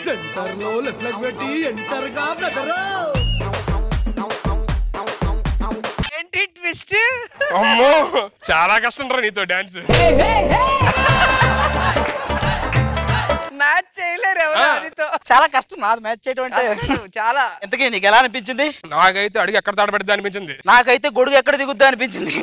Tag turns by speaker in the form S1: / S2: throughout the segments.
S1: Centre లో left leg పెట్టి enter గా బ్రదర్.
S2: ఏంటి ట్విస్ట్?
S3: అమ్మో చాలా కష్టం రా నీతో డాన్స్.
S2: మ్యాచ్ చేయలేరు ఎవరు అదితో.
S4: చాలా కష్టం నాది మ్యాచ్ చేయడం అంటే.
S2: చాలా.
S4: ఎంతకీ నీకు ఎలా అనిపించింది?
S3: నాకైతే అడిగి ఎక్కడ తాడబెడతా అనిపించింది.
S4: నాకైతే గొడుగు ఎక్కడ దిగుద్దా అనిపించింది.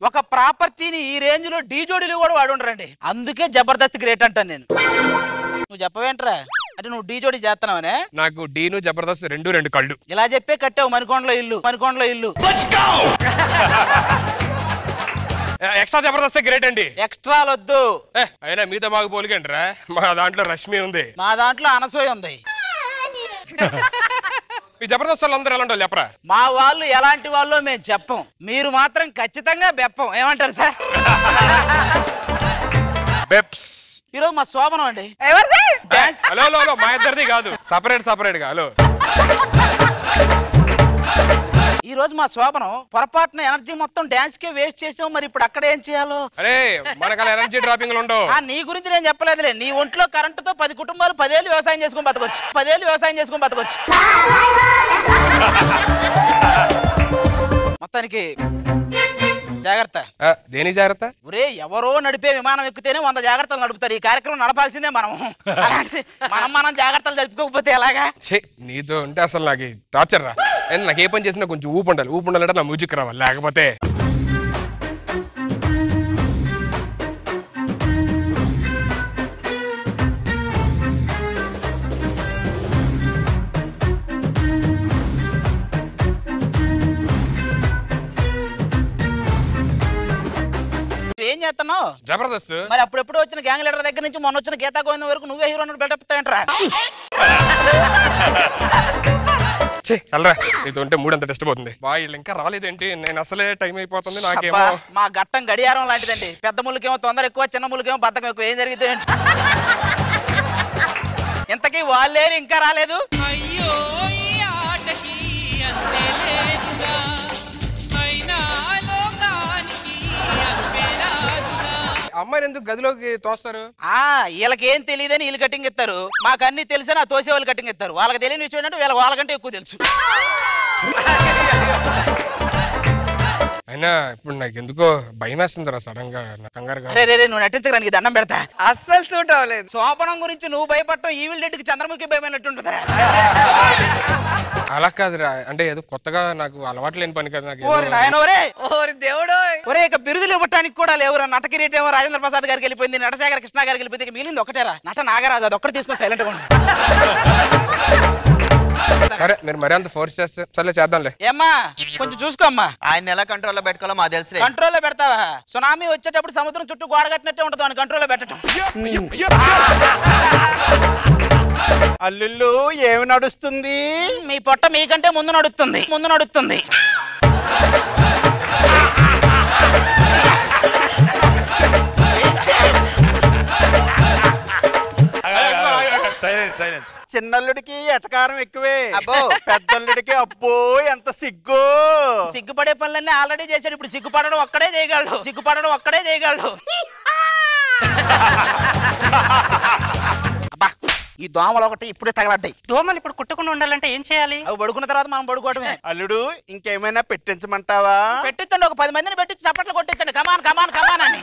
S4: ఒక ప్రాపర్టీని ఈ రేంజ్ లో డీ జోడీలు కూడా వాడు ఉండరండి. అందుకే జబర్దస్త్ గ్రేట్ అంటాను నేను. నువ్వు చెప్పవేంట్రా? అంటే నువ్వు డీ జోడీ చేస్తున్నావనే?
S3: నాకు డీను జబర్దస్త్ రెండు కళ్ళు.
S4: ఇలా చెప్పే కట్టావు మణికొండలో ఇల్లు.
S3: ఎక్స్ట్రా జబర్దస్త్ గ్రేట్ అండి.
S4: ఎక్స్ట్రా వద్దు.
S3: అయినా మీతో బాగా పోలికండ్రా. మా దాంట్లో రష్మి ఉంది,
S4: మా దాంట్లో అనసూయ ఉంది.
S3: ఈ జబర్దస్త్ వాళ్ళు అందరూ ఎలాంటి వాళ్ళు చెప్పరా?
S4: మా వాళ్ళు ఎలాంటి వాళ్ళు మేము చెప్పం, మీరు మాత్రం ఖచ్చితంగా బెప్పం. ఏమంటారు సార్?
S3: బెప్స్.
S4: ఈరోజు మా శోభనం అండి.
S2: ఎవరిది?
S4: డాన్స్.
S3: హలో మా ఇద్దరిది కాదు, సపరేట్ గా. హలో
S4: ఈ రోజు మా శోభనం పొరపాటున ఎనర్జీ మొత్తం డాన్స్ కే వేస్ట్ చేసాం. మరి ఇప్పుడు అక్కడ ఏం చేయాలో?
S3: అరే మనకు ఎనర్జీ డ్రాపింగ్ ఉండవు.
S4: నీ గురించి నేను చెప్పలేదులే. నీ ఒంట్లో కరెంటుతో 10 కుటుంబాలు 10 ఏళ్ళు వ్యవసాయం చేసుకుని బతకొచ్చు. మొత్తానికి జాగ్రత్త.
S3: దేని జాగ్రత్త?
S4: ఒరే ఎవరో నడిపే విమానం ఎక్కితేనే 100 జాగ్రత్తలు నడుపుతారు. ఈ కార్యక్రమం నడపాల్సిందే మనం. మనం జాగ్రత్తలు జరుపుకోకపోతే ఎలాగా?
S3: నీతో అంటే అసలు నాకు టార్చర్ రా. నాకు ఏ పని చేసినా కొంచెం ఊపు ఉండాలంటే నా మ్యూజిక్ రావాలి, లేకపోతే
S4: ఏం చేస్తున్నావు?
S3: జబర్దస్త్.
S4: మరి అప్పుడెప్పుడు వచ్చిన గ్యాంగ్ లీడర్ దగ్గర నుంచి మొన్న వచ్చిన గీతా గోవిందం వరకు నువ్వే హీరో బిల్డప్ ఇస్తావేంట్రా?
S3: చల్లరా, నీతో ఉంటే మూడంత టెస్ట్ పోతుంది. వీళ్ళు ఇంకా రాలేదేంటి? నేను అసలే టైం అయిపోతుంది. నాకేమో
S4: మా ఘట్టం గడియారం లాంటిదండి. పెద్ద ముళ్ళకేమో తొందర ఎక్కువ, చిన్న ముళ్ళకేమో బద్దకం ఎక్కువ. ఏం జరిగింది? ఇంతకీ వాళ్ళేరు ఇంకా రాలేదు.
S3: అమ్మాయిని ఎందుకు గదిలోకి తోస్తారు?
S4: వీళ్ళకి ఏం తెలియదని వీళ్ళు కటింగ్ ఇస్తారు. మాకు అన్ని తెలిసి నా తోసే వాళ్ళు కటింగ్ ఇస్తారు. వాళ్ళకి తెలియని విషయం ఏంటంటే వీళ్ళకి వాళ్ళకంటే ఎక్కువ తెలుసు.
S3: అయినా ఇప్పుడు నాకు ఎందుకో భయం వేస్తుంది రా సడన్ గా, కంగారుగా.
S4: నువ్వు నటించడానికి దండం పెడతా.
S2: అస్సలు సూట్ అవ్వలేదు.
S4: శోభనం గురించి నువ్వు భయపడటం ఈవిల్ రెడ్డికి చంద్రముఖి భయమైనట్టుంటుందిరా.
S3: అలా కాదురా, అంటే ఏదో కొత్తగా నాకు అలవాటు లేని పని కదా నాకు.
S2: దేవుడు
S4: ఒరే ఇక బిరుదులు ఇవ్వటానికి కూడా లేవురా. నటకిరీట్ ఏమో రాజేంద్ర ప్రసాద్ గారికి వెళ్ళిపోయింది, నటశేఖర కృష్ణ గారికి వెళ్ళిపోయింది. మిగిలింది ఒకటేరా, నట నాగరాజు. అది ఒక్కటి తీసుకొని సైలెంట్ గా ఉండు.
S3: సరే మీరు మరీ అంత ఫోర్స్ చేస్తే సరే చేద్దాంలే.
S4: ఏమ్మా కొంచెం చూసుకోమ్మా.
S5: ఆయన ఎలా కంట్రోల్లో పెట్టుకోవాలో మాకు తెలుసు.
S4: కంట్రోల్లో పెడతావా? సునామీ వచ్చేటప్పుడు సముద్రం చుట్టూ గోడ కట్టినట్టే ఉంటుంది అని కంట్రోల్లో పెట్టడం.
S1: అల్లుళ్ళు ఏమి నడుస్తుంది?
S4: మీ పొట్ట మీకంటే ముందు నడుస్తుంది.
S1: చిన్నల్లుడికి ఎటకారం ఎక్కువే, పెద్దల్లుడికి అబ్బో ఎంత సిగ్గు.
S4: సిగ్గుపడే పనులన్నీ ఆల్రెడీ చేశాడు. ఇప్పుడు సిగ్గుపడడం ఒక్కడే చేయగలడు. ఈ దోమలు ఒకటి ఇప్పుడే తగలడ్డాయి.
S6: దోమలు ఇప్పుడు కుట్టకుండా ఉండాలంటే ఏం చేయాలి?
S4: అవి పడుకున్న తర్వాత మనం పడుకోవడమే.
S1: అల్లుడు ఇంకేమైనా పెట్టించమంటావా?
S4: పెట్టించండి, ఒక 10 మందిని పెట్టించి చప్పట్లు కొట్టించండి. కమాన్ అని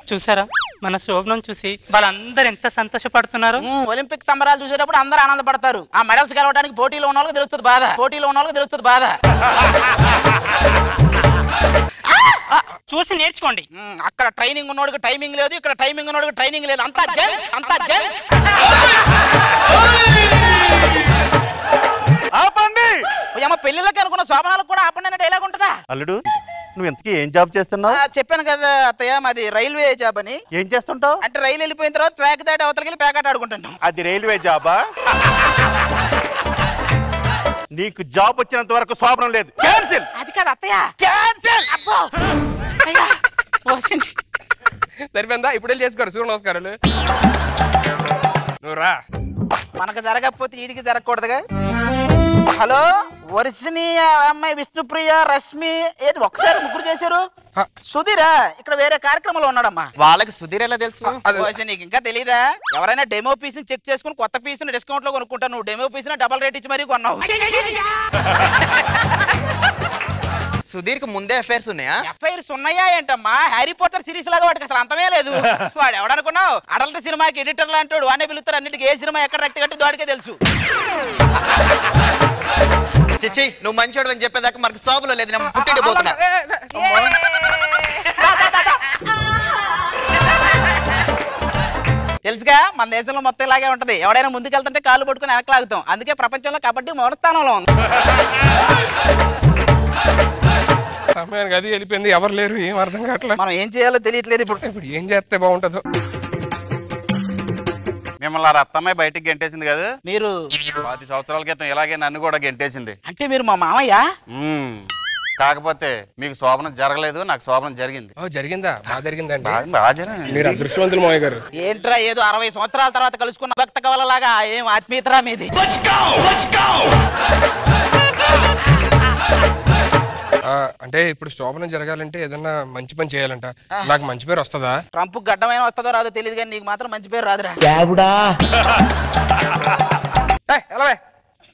S6: చూసారా మన శోభనం చూసి వాళ్ళందరూ ఎంత సంతోషపడుతున్నారు.
S4: ఒలింపిక్ సంబరాలు చూసేటప్పుడు అందరూ ఆనందపడతారు. ఆ మెడల్స్ గెలవడానికి పోటీలో ఉన్న వాళ్ళకి తెలుస్తుంది బాధ.
S6: చూసి నేర్చుకోండి.
S4: అక్కడ ట్రైనింగ్ ఉన్నోడికి టైమింగ్ లేదు, ఇక్కడ టైమింగ్ ఉన్నోడికి ట్రైనింగ్ లేదు. అంతా జల్.
S1: ఆపండి.
S4: పెళ్లిళ్ళకి అనుకున్న శోభనాలకు కూడా ఆపండి అనే డైలాగ్ ఉంటుందా?
S1: అల్లుడు నువ్వు ఇంతకీ ఏం జాబ్ చేస్తున్నావు?
S4: చెప్పాను కదా అత్తయ్య, మాది రైల్వే జాబ్ అని.
S1: ఏం చేస్తుంటావు?
S4: అంటే రైలు వెళ్ళిపోయిన తర్వాత ట్రాక్ దాటి అవతలకి వెళ్ళి ప్యాకెట్ ఆడుకుంటాం.
S1: అది రైల్వే జాబా? నీకు జాబ్ వచ్చినంత వరకు శోభనం లేదు. క్యాన్సిల్.
S4: అది కాదు అత్తయ్య, క్యాన్సిల్. అబ్బో
S3: సరిపోయిందా? ఇప్పుడు వెళ్ళి చేసుకోరు. సూర్య నమస్కారాలు. నువ్వు రా.
S4: మనకు జరగకపోతే వీడికి జరగకూడదుగా. హలో వర్షిని అమ్మాయి విష్ణుప్రియ రష్మి ఏది ఒకసారి ముగ్గురు చేశారు. సుధీరా ఇక్కడ వేరే కార్యక్రమంలో ఉన్నాడమ్మా.
S5: వాళ్ళకి సుధీర్ ఎలా తెలుసు?
S4: నీకు ఇంకా తెలీదా? ఎవరైనా డెమో పీస్ చెక్ చేసుకుని కొత్త పీస్ డిస్కౌంట్ లో కొనుక్కుంటా. నువ్వు డెమో పీస్ డబల్ రేట్ ఇచ్చి మరీ కొన్నావు.
S5: సుధీర్ కి ముందే అఫైర్స్ ఉన్నాయా?
S4: ఎఫ్ఐఆర్స్ ఉన్నాయా ఏంటమ్మా? హ్యారీ పోటర్ సిరీస్ లాగా వాటికి అసలు అంతమే లేదు. వాడు ఎవడనుకున్నావు? అడల్ట్ సినిమాకి ఎడిటర్ లాంటాడు. వాడినే పిలుస్తారు అన్నిటికీ. ఏ సినిమా ఎక్కడ రక్తి కట్టి దాడికే తెలుసు.
S5: చిచ్చి నువ్వు మంచోడు అని చెప్పేదాకా మనకు సోబులో లేదు. నేను పుట్టింటి పోతున్నా.
S4: తెలుసుగా మన దేశంలో మొత్తం ఇలాగే ఉంటది. ఎవడైనా ముందుకెళ్తుంటే కాళ్ళు పట్టుకుని వెనకలాగుతాం. అందుకే ప్రపంచంలో కబడ్డీ మొదటి స్థానంలో ఉంది.
S3: సమయానికి అది వెళ్ళిపోయింది. ఎవరు లేరు, ఏం అర్థం కావట్లేదు.
S4: మనం ఏం చేయాలో తెలియట్లేదు. ఇప్పుడు
S3: ఏం చేస్తే బాగుంటుందో.
S1: మిమ్మల్ని ఆ అత్తమ్మాయి బయటికి గెంటేసింది కదా.
S4: మీరు
S1: 10 సంవత్సరాల క్రితం ఇలాగే నన్ను కూడా గెంటేసింది.
S4: అంటే మీరు మా మామయ్య?
S1: కాకపోతే మీకు శోభనం జరగలేదు, నాకు శోభనం జరిగింది.
S3: జరిగిందా? బాగా జరిగిందండి.
S1: మీరు
S3: అదృష్టవంతులు మావయ్య గారు.
S4: ఏంట్రా ఏదో 60 సంవత్సరాల తర్వాత కలుసుకున్న భక్త కవలలాగా ఏం ఆత్మీయతరా మీది?
S3: అంటే ఇప్పుడు శోభనం జరగాలంటే ఏదన్నా మంచి పని చేయాలంట. నాకు మంచి పేరు వస్తుందా?
S4: ట్రంప్ గడ్డమైన వస్తుందో రాదో తెలియదు కానీ నీకు మాత్రం మంచి పేరు రాదురా.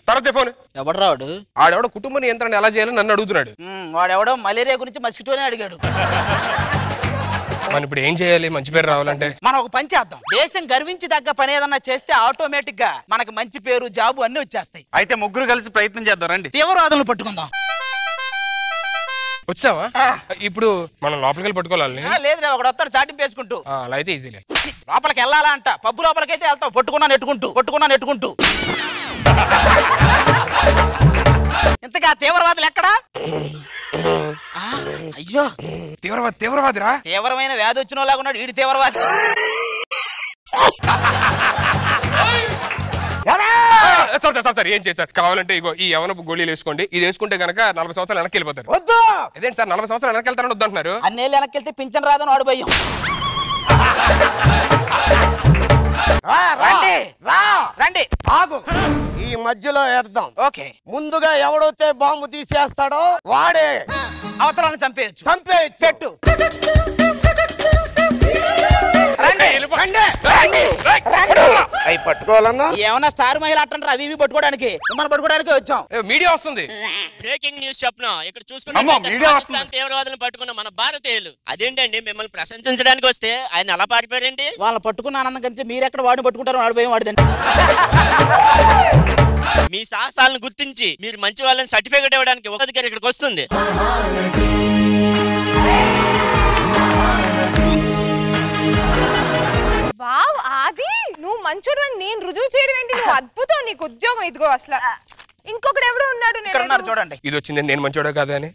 S3: తర్వాత ఫోన్.
S4: ఎవడు రాడు?
S3: ఆడెవడో కుటుంబ నియంత్రణ ఎలా చేయాలని నన్ను అడుగుతున్నాడు.
S4: వాడెవడో మలేరియా గురించి మస్కిటోనే అడిగాడు.
S3: మనం ఇప్పుడు ఏం చేయాలి మంచి పేరు రావాలంటే?
S4: మనం ఒక పని చేద్దాం. దేశం గర్వించి తగ్గ పని ఏదన్నా చేస్తే ఆటోమేటిక్ గా మనకు మంచి పేరు జాబు అన్ని వచ్చేస్తాయి.
S1: అయితే ముగ్గురు కలిసి ప్రయత్నం చేద్దాం రండి.
S4: తీవ్రవాదులను పట్టుకుందాం.
S3: వచ్చావా? ఇప్పుడు మనం లోపలికి వెళ్ళి పట్టుకోవాలి.
S4: లేదు ఒకడు వస్తాడు చాటింపు వేసుకుంటూ.
S3: అలా అయితే ఈజీలే.
S4: లోపలికి వెళ్ళాలా అంట. పబ్బు లోపలికైతే వెళ్తావు. పట్టుకున్నా నెట్టుకుంటూ. ఇంతగా తీవ్రవాదులు ఎక్కడా? అయ్యో
S3: తీవ్రవాదిరా.
S4: తీవ్రమైన వ్యాధి వచ్చిన లాగా ఉన్నాడు వీడి తీవ్రవాది.
S3: సార్ ఏం చేస్తారు? కావాలంటే ఇగో ఈ యవనపు గోళీలు వేసుకోండి. ఇది వేసుకుంటే గనక 40 సంవత్సరాలు వెనక్కి వెళ్ళిపోతారు.
S4: వద్దు.
S3: అదేంటి సార్ 40 సంవత్సరాలు వెనక్కి వెళ్తారని వద్దంటున్నారు?
S4: అన్నేళ్ళు వెనక్కి వెళ్తే పింఛన్ రాదని వాడు భయం. రండి
S7: ఆగు. ఈ మధ్యలో వేద్దాం.
S4: ఓకే.
S7: ముందుగా ఎవడైతే బాంబు తీసేస్తాడో వాడే
S4: అవతలను చంపేయచ్చు.
S7: చెట్టు
S4: అవి పట్టుకోవాలన్నా ఏమన్నా స్టార్ మహిళ అంటారు. అవి ఇవి పట్టుకోవడానికి మనం పట్టుకోవడానికి వచ్చాం.
S3: మీడియా వస్తుంది.
S8: బ్రేకింగ్ న్యూస్ చెప్పనా? ఇక్కడ చూసుకుంటే తీవ్రవాదులను పట్టుకున్న మన భారతీయులు. అదేంటండి మిమ్మల్ని ప్రశంసించడానికి వస్తే ఆయన అలా పారిపోయారేంటి?
S4: వాళ్ళని పట్టుకున్న ఆనందం కంటే మీరు ఎక్కడ వాడిని పట్టుకుంటారు? వాడి భయం వాడిదండి.
S8: మీ సాహసాలను గుర్తించి మీరు మంచి వాళ్ళని సర్టిఫికేట్ ఇవ్వడానికి ఒక అధికారి ఇక్కడికి వస్తుంది.
S2: వావ్ ఆది నువ్వు మంచోడు అని నేను రుజువు చేయడం ఏంటి? నువ్వు అద్భుతం. నీకు ఉద్యోగం ఇదిగో. అసలు ఇంకొకటి ఎవడో ఉన్నాడు
S3: చూడండి. ఇది వచ్చింది నేను మంచోడా కాదా అని.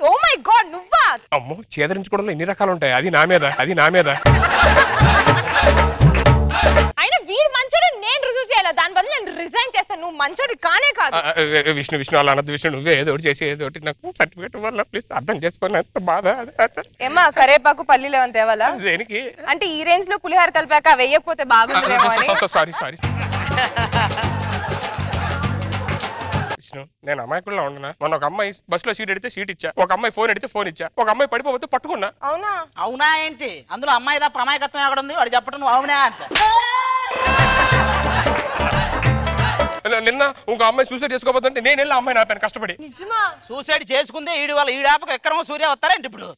S2: ఓ మై గాడ్ నువ్వా?
S3: అమ్మో చేదరించుకోవడంలో ఎన్ని రకాలు ఉంటాయి. అది నా మీద.
S2: అయినా వీడు మంచోడు నేను రుజువు చేయాలి. దాని బదులు నేను రిజైన్ చేస్తాను. నువ్వు మంచోడు కానే కాదు.
S3: విష్ణు అలా అన్నది. విష్ణు నువ్వే ఏదో చేసి ఏదో నాకు సర్టిఫికేట్ వల్ల ప్లీజ్ అర్థం చేసుకోవాలి. ఎంత బాధ.
S2: ఏమా కరేపాకు పల్లీలు ఏమైనా తేవాలా?
S3: దేనికి?
S2: అంటే ఈ రేంజ్ లో పులిహార కలిపాక వేయకపోతే బాగుంటుందేమో అని.
S3: సారీ విష్ణు నేను అమ్మాయికుల్లో ఉన్నా. మొన్న ఒక అమ్మాయి బస్ లో సీట్ ఎడితే సీట్ ఇచ్చా. ఒక అమ్మాయి ఫోన్ ఎడితే ఫోన్ ఇచ్చా. ఒక అమ్మాయి పడిపోతే పట్టుకున్నా.
S4: అవునా ఏంటి? అందులో అమ్మాయి తప్ప అమాయకత్వం ఎక్కడ ఉంది? వాడు చెప్పడం నువ్వు అవునా అంట.
S3: నిన్న ఇంకో అమ్మాయి సూసైడ్ చేసుకోబోతుంటే నేను వెళ్ళి అమ్మాయి ఆపాను కష్టపడి.
S2: నిజమా?
S4: సూసైడ్ చేసుకుందే ఈడు వాళ్ళ ఈడాపకు ఎక్కడమో సూర్య వస్తారేంటి ఇప్పుడు?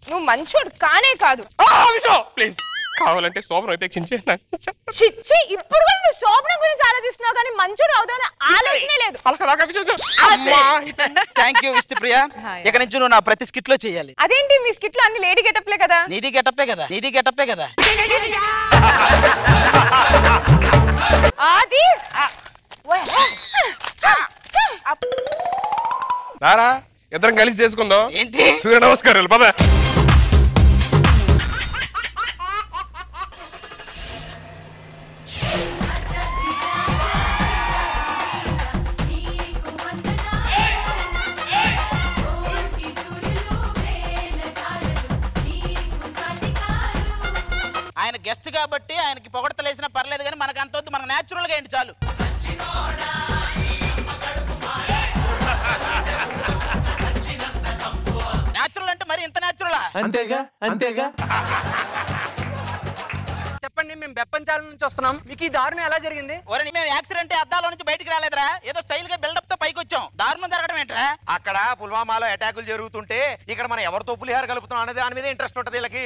S2: నువ్వు మంచోడు కానే కాదు.
S3: ప్లీజ్ కావాలంటే శోభనం ఉపేక్షించే.
S2: ఇప్పుడు కూడా నువ్వు శోభనం గురించి ఆలోచిస్తున్నావు కానీ మంచోడు అవుతావు ఆలోచనే లేదు.
S4: Thank you Vishnupriya. ఇక నుంచి నువ్వు నా ప్రతి స్కిట్ లో చేయాలి.
S2: అదేంటి మీ స్కిట్ లో అన్ని లేడీ గెటప్లే కదా?
S4: నీది గెటప్పే కదా.
S2: ఆది
S3: రారా ఇద్దరం కలిసి చేసుకుందాం.
S4: ఏంటి?
S3: సూర్య నమస్కారాలు పద.
S4: ఆయన గెస్ట్ కాబట్టి ఆయనకి పొగడతలేసినా పర్లేదు కానీ మనకు అంత వద్దు, మనకు న్యాచురల్ గా ఏంటి చాలు. న్యాచురల్ అంటే మరి ఇంత న్యాచురలా?
S9: అంతేగా అంతేగా.
S10: చెప్పండి, మేము బెప్పంచాల నుంచి వస్తున్నాం, మీకు ఈ దారుణం ఎలా జరిగింది?
S4: ఒరేయ్, మేము యాక్సిడెంట్ అద్దాల నుంచి బయటికి రాలేదురా, ఏదో స్టైల్ గా బిల్డప్ తో పైకి వచ్చాం. దారుణం జరగడం ఏంట్రా?
S7: అక్కడ పుల్వామాలో అటాకులు జరుగుతుంటే ఇక్కడ మనం ఎవరితో పులిహార కలుపుతున్నాం అనేది దాని మీద ఇంట్రెస్ట్ ఉంటది వీళ్ళకి.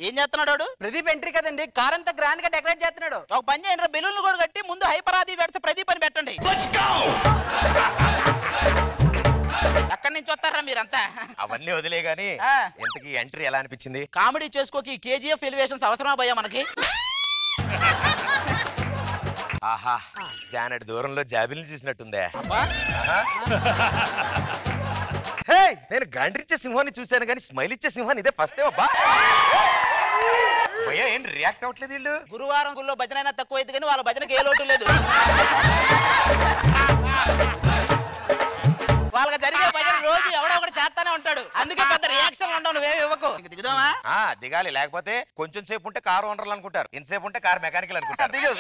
S4: ఏం చేస్తున్నాడు?
S10: ప్రదీప్ ఎంట్రీ కదండి, కార్ అంతా గ్రాండ్ గా డెకరేట్ చేస్తున్నాడు.
S4: ఒక పని చేయండి, బెలూన్లు కూడా కట్టి ముందు హైపరాది వెడ్స్ ప్రదీప్ అని పెట్టండి. అక్కడి నుంచి వస్తారా మీరంతా?
S7: అవన్నీ వదిలే గానీ ఇంతకీ ఎంట్రీ ఎలా అనిపించింది?
S4: కామెడీ చేసుకోకి కేజీఎఫ్ ఎలివేషన్స్ అవసరమా భయ్యా మనకి?
S7: ఆహా, జానెట్ దూరంలో జాబిల్ని చూసినట్టుందే. హే, నేను గాండ్రిచ్చే సింహాన్ని చూశాను కానీ స్మైల్ ఇచ్చే సింహాన్ని ఇదే ఫస్ట్ టైం. అబ్బా భయ్యా, ఏం రియాక్ట్ అవ్వట్లేదు వీళ్ళు?
S4: గురువారం గుళ్ళో భజన అయినా తక్కువ అయితే కానీ వాళ్ళ భజనకి ఏ లోటు లేదు. వాళ్ళకి జరిగే భజన రోజు ఎవడో ఒకటి చేస్తానే ఉంటాడు, అందుకే పెద్ద రియాక్షన్ ఉండవు. నువ్వేమి ఇవ్వకు. దిగుదామా?
S7: దిగాలి, లేకపోతే కొంచెం సేపు ఉంటే కారు ఓనర్లు అనుకుంటారు, ఇంతసేపు ఉంటే కారు మెకానికల్ అనుకుంటారు. దిగు.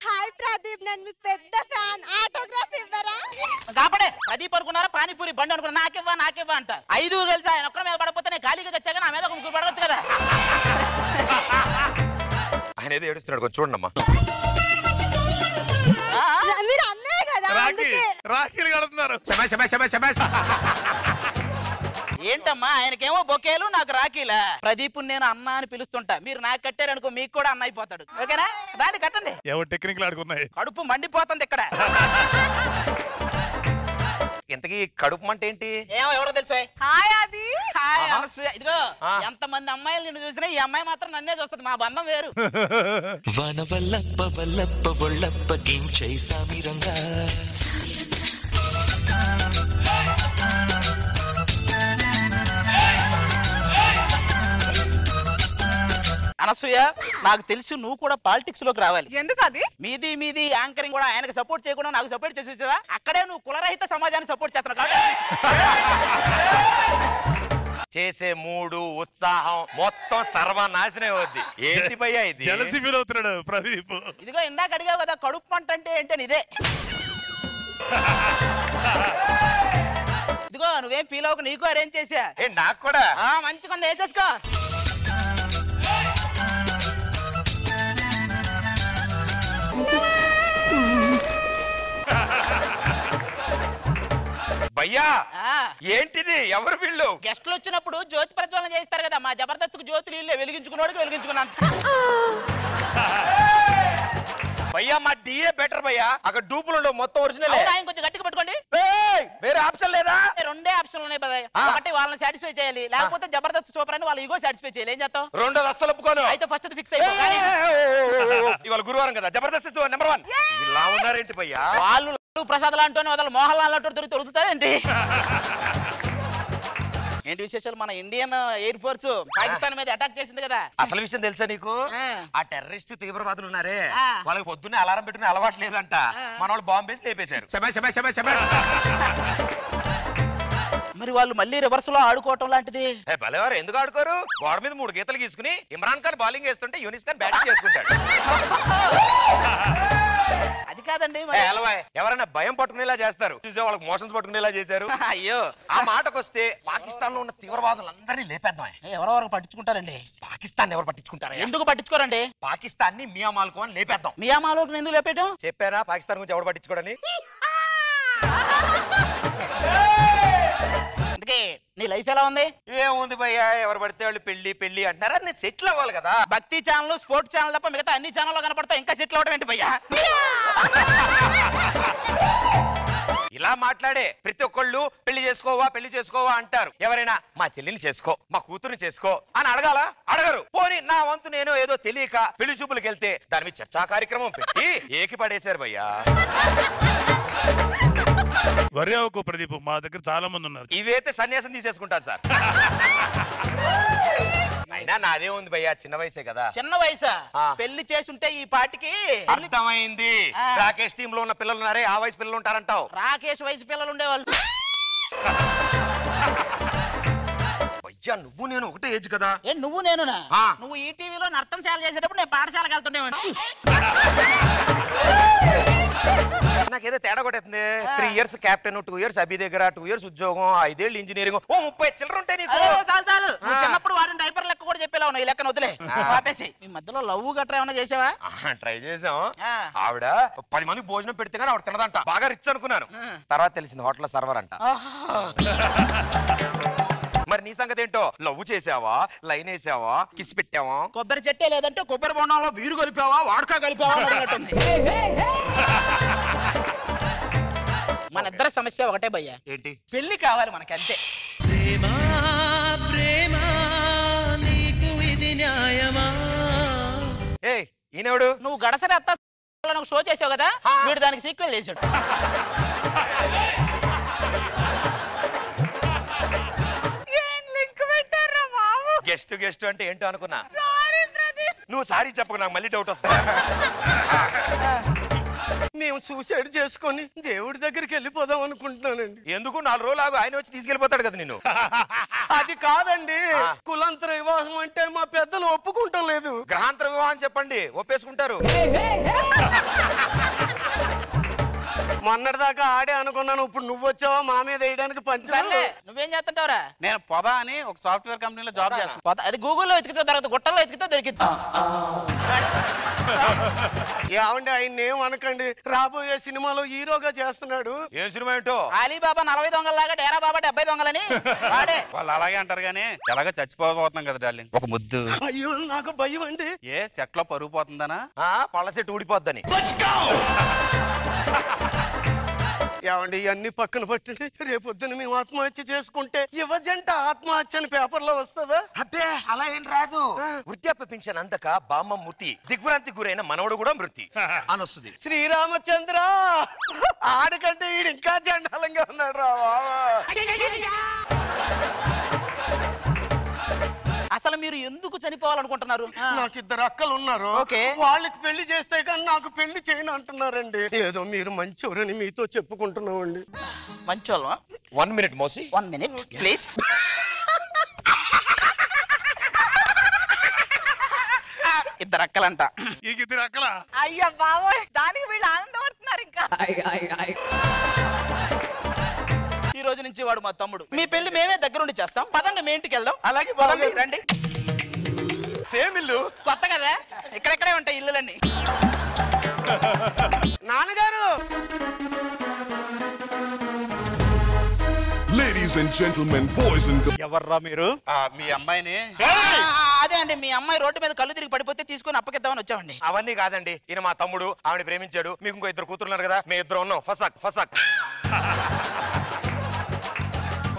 S11: హాయ్ ప్రదీప్, నేను మీకు పెద్ద ఫ్యాన్, ఆటోగ్రాఫ్ ఇవ్వరా?
S4: కాపడే ప్రదీప్ అనుకున్నారా పానీపూరి బండి అనుకున్నా, నాకివ్వా అంట. 5 కలిసి ఆయన ఒక్కరి మీద పడకపోతే నేను ఖాళీగా తెచ్చాక నా మీద ఒక 3 పడవచ్చు కదా.
S7: ఆయన ఏదో ఏడుస్తున్నాడు, కొంచెం చూడండమ్మా.
S11: మీరు అన్నయ్య కదా,
S7: రాఖీలు కడుతున్నారు.
S4: ఏంటమ్మా ఆయనకేమో బొకేలు, నాకు రాఖీలా? ప్రదీప్ నేను అన్న అని పిలుస్తుంటా, మీరు నాకు కట్టారనుకో మీకు కూడా అన్న అయిపోతాడు. ఓకేనా? దాన్ని కట్టండి.
S12: ఎవరు టెక్నికల్ ఆడుకున్నాయి.
S4: కడుపు మండిపోతుంది ఇక్కడ.
S7: ఇంతకీ కడుపు మంట ఏంటి?
S4: ఏమో ఎవరో తెలుసు.
S2: హాయ్ అది.
S4: హాయ్ అనసూయ. ఇదిగో ఎంతమంది అమ్మాయిలు నిన్ను చూసినా ఈ అమ్మాయి మాత్రం నన్నే చూస్తుంది. మా బంధం వేరు.
S13: వనవల్లప్ప వల్లప్ప ఒళ్ళప్ప గించై సామిరంగా
S4: అనసూయ, నాకు తెలిసి నువ్వు కూడా పాలిటిక్స్ లోకి రావాలి.
S2: ఎందుకు అది?
S4: మీది యాంకరింగ్ కూడా ఆయనకు సపోర్ట్ చేయకుండా నాకు సపోర్ట్ చేసేవా? అక్కడే నువ్వు కులరహిత సమాజాన్ని సపోర్ట్ చేస్తున్నావు.
S7: చేసే మూడు ఉత్సాహం మొత్తం సర్వనాశనం అవుద్ది. ఏంటి భయ్యా ఇది?
S12: జలసి ఫీల్ అవుతున్నాడు ప్రదీప్.
S4: ఇదిగో ఇందాక అడిగావు కదా కడుపు పంట అంటే ఏంటని, ఇదే. ఇదిగో నువ్వేం ఫీల్ అవ్వకు, నీకు అరేంజ్ చేసా.
S7: నాకు కూడా
S4: మంచిగా ఉంది, వేసేసుకో.
S7: భయ్యా, ఏంటిది? ఎవరు వీళ్ళు?
S4: గెస్ట్లు వచ్చినప్పుడు జ్యోతి ప్రజ్వలన చేస్తారు కదా, మా జబర్దస్త్ జ్యోతులు ఇల్లే, వెలిగించుకున్నాడు వెలిగించుకున్నాను.
S7: భయ్యా, మా డిఏ బెటర్ భయ్యా. అక్కడ డూపులు మొత్తం ఒరిజినల్.
S4: ఆయన కొంచెం గట్టిగా పెట్టుకోండి.
S7: వేరే ఆప్షన్ లేదా?
S4: రెండే ఆప్షన్లు ఉన్నాయి భయ్యా. ఒకటి వాళ్ళని సాటిస్ఫై చేయాలి, లేకపోతే జబర్దస్త్ సూపర్ అని వాళ్ళ ఈగో సాటిస్ఫై చేయాలి. ఏం చేస్తావు?
S7: రెండోది అస్సలు ఒప్పుకోను.
S4: అయితే ఫస్ట్ ఫిక్స్ అయిపోయి.
S7: ఇవాళ గురువారం కదా, జబర్దస్త్ నెంబర్ 1. ఇలా ఉన్నారేంటి భయ్యా?
S4: వాళ్ళు ప్రసాద్ లాంటి వదలు మోహన్ లాల్ లాంటి దొరుకుతారేంటి? ఏంటి విశేషాలు? మన ఇండియన్ ఎయిర్ ఫోర్స్ పాకిస్తాన్ మీద అటాక్ చేసింది కదా.
S7: అసలు విషయం తెలుసా నీకు? ఆ టెర్రరిస్ట్ తీవ్రవాదులు ఉన్నారే, వాళ్ళకి పొద్దున్నే అలారం పెట్టుకునే అలవాటు లేదంట. మన వాళ్ళు బాంబు వేసి లేపేశారు.
S4: మరి వాళ్ళు మళ్ళీ రివర్స్ లో ఆడుకోవటం లాంటిది.
S7: భలేవారు, ఎందుకు ఆడుకోరు? గోడ మీద 3 గీతలు గీసుకుని ఇమ్రాన్ ఖాన్ బౌలింగ్ వేస్తుంటే యూనిస్ ఖాన్ బ్యాటింగ్ చేసుకుంటాడు.
S4: అది కాదండి,
S7: ఎవరైనా భయం పట్టుకునేలా చేస్తారు, చూసే వాళ్ళకి మోషన్స్ పట్టుకునేలా చేశారు.
S4: అయ్యో,
S7: ఆ మాటకు వస్తే పాకిస్తాన్ లో ఉన్న తీవ్రవాదులందరినీ లేపేద్దాం.
S4: ఎవరెవరు పట్టించుకుంటారండి?
S7: పాకిస్తాన్ ఎవరు పట్టించుకుంటారు?
S4: ఎందుకు పట్టించుకోరండి?
S7: పాకిస్తాన్ ని మియామాల్కో అని లేపేద్దాం.
S4: మియామాల్కో ఎందుకు లేపేయడం?
S7: చెప్పారా పాకిస్తాన్ గురించి ఎవరు పట్టించుకోడని?
S4: నీ లైఫ్ ఎలా ఉంది?
S7: ఏముంది భయ్యా, ఎవరు పడితే వాళ్ళు పెళ్లి అంటారా? నేను సెటిల్ అవ్వాలి కదా.
S4: భక్తి ఛానల్, స్పోర్ట్స్ ఛానల్ తప్ప మిగతా అన్ని ఛానల్లో కనపడతా, ఇంకా సెటిల్ అవడం ఏంటి భయ్యా?
S7: ఇలా మాట్లాడే ప్రతి ఒక్కళ్ళు పెళ్లి చేసుకోవా అంటారు. ఎవరైనా మా చెల్లిని చేసుకో, మా కూతురుని చేసుకో అని అడగరు. పోనీ నా వంతు నేను ఏదో తెలియక పెళ్లి చూపులకు వెళ్తే దాని మీద చర్చా కార్యక్రమం పెట్టి ఏకి పడేశారు భయ్యా.
S12: వర్యావకు ప్రదీప్, మా దగ్గర చాలా మంది ఉన్నారు.
S7: ఇవైతే సన్యాసం తీసేసుకుంటాను సార్. అయినా నాదే ఉంది భయ్యా, చిన్న వయసే కదా.
S4: చిన్న వయసా? పెళ్లి చేసి ఉంటే ఈ పాటికి
S7: అర్థమైంది. రాకేష్ టీమ్ లో ఉన్న పిల్లలు ఉన్నారే, ఆ వయసు పిల్లలు ఉంటారంటావు.
S4: రాకేష్ వయసు పిల్లలు ఉండేవాళ్ళు.
S7: భయ్యా నువ్వు నేను ఒకటే ఏజ్ కదా.
S4: నువ్వు నేనునా? నువ్వు ఈ టీవీలో నర్తనశాల చేసేటప్పుడు నేను పాఠశాలకు వెళ్తుండేవాడిని.
S7: నాకేదో తేడా కొట్టేస్తుంది. 3 years క్యాప్టెన్, 2 years అభి దగ్గర, 2 years ఉద్యోగం, 5 ఏళ్ళు ఇంజనీరింగ్, 30 చిల్లర ఉంటాయి నీకు.
S4: చాలు నువ్వు చిన్నప్పుడు వాడిన డైపర్ లెక్క కూడా చెప్పేలా ఉన్నావు. ఈ లెక్కన వదిలే, ఆపేసి. ఈ మధ్యలో లవ్ గట్రా ఏమైనా చేసావా?
S7: ట్రై చేసాం. ఆవిడ 10 మందికి భోజనం పెడితే కానీ ఆవిడ తినదంట. బాగా రిచ్ అనుకున్నాను, తర్వాత తెలిసింది హోటల్ సర్వర్ అంట. మరి నీ సంగతి ఏంటో? లవ్ చేసావా, లైన్ వేసావా, కిసి పెట్టావా?
S4: కొబ్బరి చెట్టే లేదంటే కొబ్బరి బొండంలో బీరు కలిపావా, వాడకా కలిపావా అన్నట్టుంది. మన ఇద్దరి సమస్య ఒకటే భయ్యా.
S7: ఏంటి?
S4: పెళ్లి కావాలి మనకి, అంతే.
S7: ఈయనెవడు?
S4: నువ్వు గడసరి అత్త షో చేసావు కదా, వీడు దానికి సీక్వెల్ చేసాడు.
S7: గెస్ట్ అంటే ఏంటో అనుకున్నా. నువ్వు సారీ చెప్పకు, నాకు మళ్ళీ డౌట్ వస్తా.
S10: మేము సూసైడ్ చేసుకొని దేవుడి దగ్గరికి వెళ్ళిపోదాం అనుకుంటున్నానండి.
S7: ఎందుకు? 4 రోజులు ఆగు, ఆయన వచ్చి తీసుకెళ్ళిపోతాడు కదా నిన్ను.
S10: అది కాదండి, కులాంతర వివాహం అంటే మా పెద్దలు ఒప్పుకుంటాం లేదు.
S7: గ్రహాంతర వివాహం చెప్పండి, ఒప్పేసుకుంటారు.
S10: మొన్నటిదాకా ఆడే అనుకున్నాను, ఇప్పుడు నువ్వు వచ్చావా మా మీద వేయడానికి పంచాలే.
S4: నువ్వేం చేస్తుంటావురా?
S1: నేను పొద అని ఒక సాఫ్ట్వేర్ కంపెనీలో జాబ్ చేస్తాను.
S4: అది గూగుల్లో వెతికితే దొరకదు, గుట్టల్లో వెతికితే దొరికింది.
S10: ఏమండి ఆయన ఏం అనకండి, రాబోయే సినిమాలో హీరోగా చేస్తున్నాడు.
S7: ఏం సినిమా ఏంటో?
S4: అలీబాబా 40 దొంగలలాగా డేరా బాబా 70 దొంగలని వాడే.
S1: వాళ్ళు అలాగే అంటారు కానీ ఎలాగో చచ్చిపోతున్నాం కదా డార్లింగ్. ఒక ముద్దు.
S10: అయ్యో నాకు భయం అండి.
S1: ఏ సెట్ లో పరుగు పోతుందనా?
S7: పళ్ళ సెట్ ఊడిపోద్దని.
S10: ఏమండి ఇవన్నీ పక్కన పట్టండి, రేపొద్దున మేము ఆత్మహత్య చేసుకుంటే యువజంట ఆత్మహత్య అని పేపర్లో వస్తుందా?
S7: అబ్బే అలా ఏం రాదు. వృద్ధాప్య పింఛన్ అందక బామ్మ మృతి, దిగ్భ్రాంతి గురైన మనవడు కూడా మృతి అని వస్తుంది.
S10: శ్రీరామచంద్ర ఆడికంటే ఈడు ఇంకా చండాలంగా ఉన్నాడు రా.
S4: అసలు మీరు ఎందుకు చనిపోవాలనుకుంటున్నారు?
S10: నాకు 2 అక్కలు ఉన్నారు. వాళ్ళకి పెళ్లి చేస్తే కానీ నాకు పెళ్లి చేయను అంటున్నారండి. ఏదో మీరు మంచోరని మీతో చెప్పుకుంటున్నామండి.
S4: మంచోళ్ళ?
S7: 1 minute మోసి.
S4: 1 minute ప్లీజ్. ఇద్దరు అక్కలంట.
S12: ఈ 2 అక్కలా?
S2: అయ్యా బాబోయ్, దానికి వీళ్ళు ఆనందపడుతున్నారు ఇంకా.
S4: ఈ రోజు నుంచి వాడు మా తమ్ముడు. మీ పెళ్లి మేమే దగ్గరుండి చేస్తాం. పదండి మీ ఇంటికి వెళ్దాం. అలాగే పదండి, రండి.
S7: సేమ్ ఇల్లు,
S4: కొత్త కదా, ఇక్కడెక్కడే ఉంటాయి ఇల్లులన్నీ.
S10: నాన్నగారు.
S9: Ladies and gentlemen, boys and girls.
S1: ఎవర్రా మీరు? మీ అమ్మాయిని.
S4: అదే అండి, మీ అమ్మాయి రోడ్డు మీద కళ్ళు తిరిగి పడిపోతే తీసుకొని అప్పగిద్దామని వచ్చామండి.
S7: అవన్నీ కాదండి, ఈయన మా తమ్ముడు, ఆవిడ ప్రేమించాడు. మీకు ఇంకో 2 కూతురున్నారు కదా, మేము 2 ఉన్నాం. ఫసక్ ఫసక్.